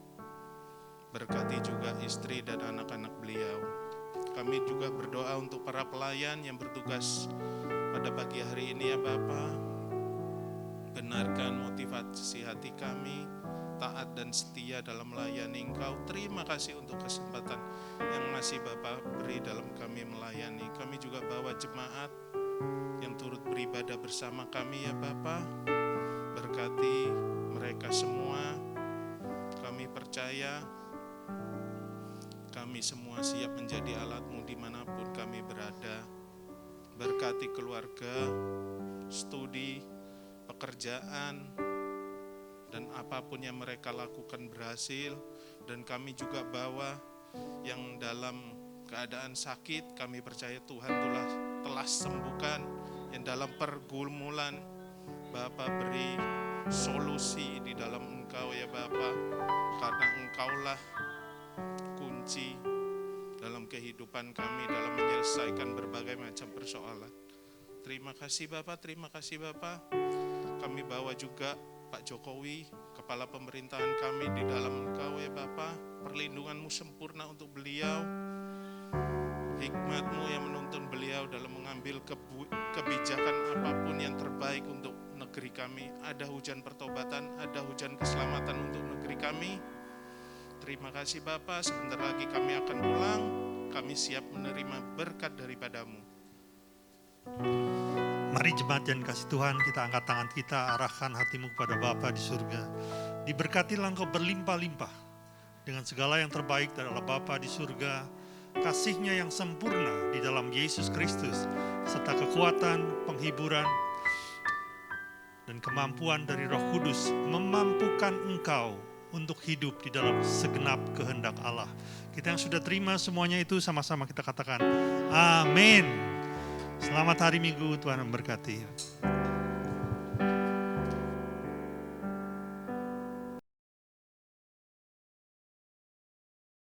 Berkati juga istri dan anak-anak beliau. Kami juga berdoa untuk para pelayan yang bertugas pada pagi hari ini ya Bapak. Benarkan motivasi hati kami, taat dan setia dalam melayani Engkau. Terima kasih untuk kesempatan yang masih Bapak beri dalam kami melayani. Kami juga bawa jemaat yang turut beribadah bersama kami ya Bapak. Berkati mereka semua. Kami percaya kami semua siap menjadi alat-Mu dimanapun kami berada. Berkati keluarga, studi, pekerjaan, dan apapun yang mereka lakukan berhasil. Dan kami juga bawa yang dalam keadaan sakit, kami percaya Tuhan telah sembuhkan. Yang dalam pergumulan, Bapa beri solusi di dalam Engkau ya Bapa, karena Engkaulah kunci dalam kehidupan kami dalam menyelesaikan berbagai macam persoalan. Terima kasih Bapak, terima kasih Bapak. Kami bawa juga Pak Jokowi, kepala pemerintahan kami di dalam Engkau ya Bapak. Perlindungan-Mu sempurna untuk beliau. Hikmat-Mu yang menuntun beliau dalam mengambil kebijakan apapun yang terbaik untuk negeri kami. Ada hujan pertobatan, ada hujan keselamatan untuk negeri kami. Terima kasih Bapak, sebentar lagi kami akan pulang. Kami siap menerima berkat daripada-Mu. Mari jemaat yang kasih Tuhan, kita angkat tangan kita, arahkan hatimu kepada Bapa di surga. Diberkatilah engkau berlimpah-limpah dengan segala yang terbaik dari Allah Bapa di surga, kasih-Nya yang sempurna di dalam Yesus Kristus, serta kekuatan, penghiburan, dan kemampuan dari Roh Kudus memampukan engkau untuk hidup di dalam segenap kehendak Allah. Kita yang sudah terima semuanya itu sama-sama kita katakan, amin. Selamat hari Minggu, Tuhan memberkati.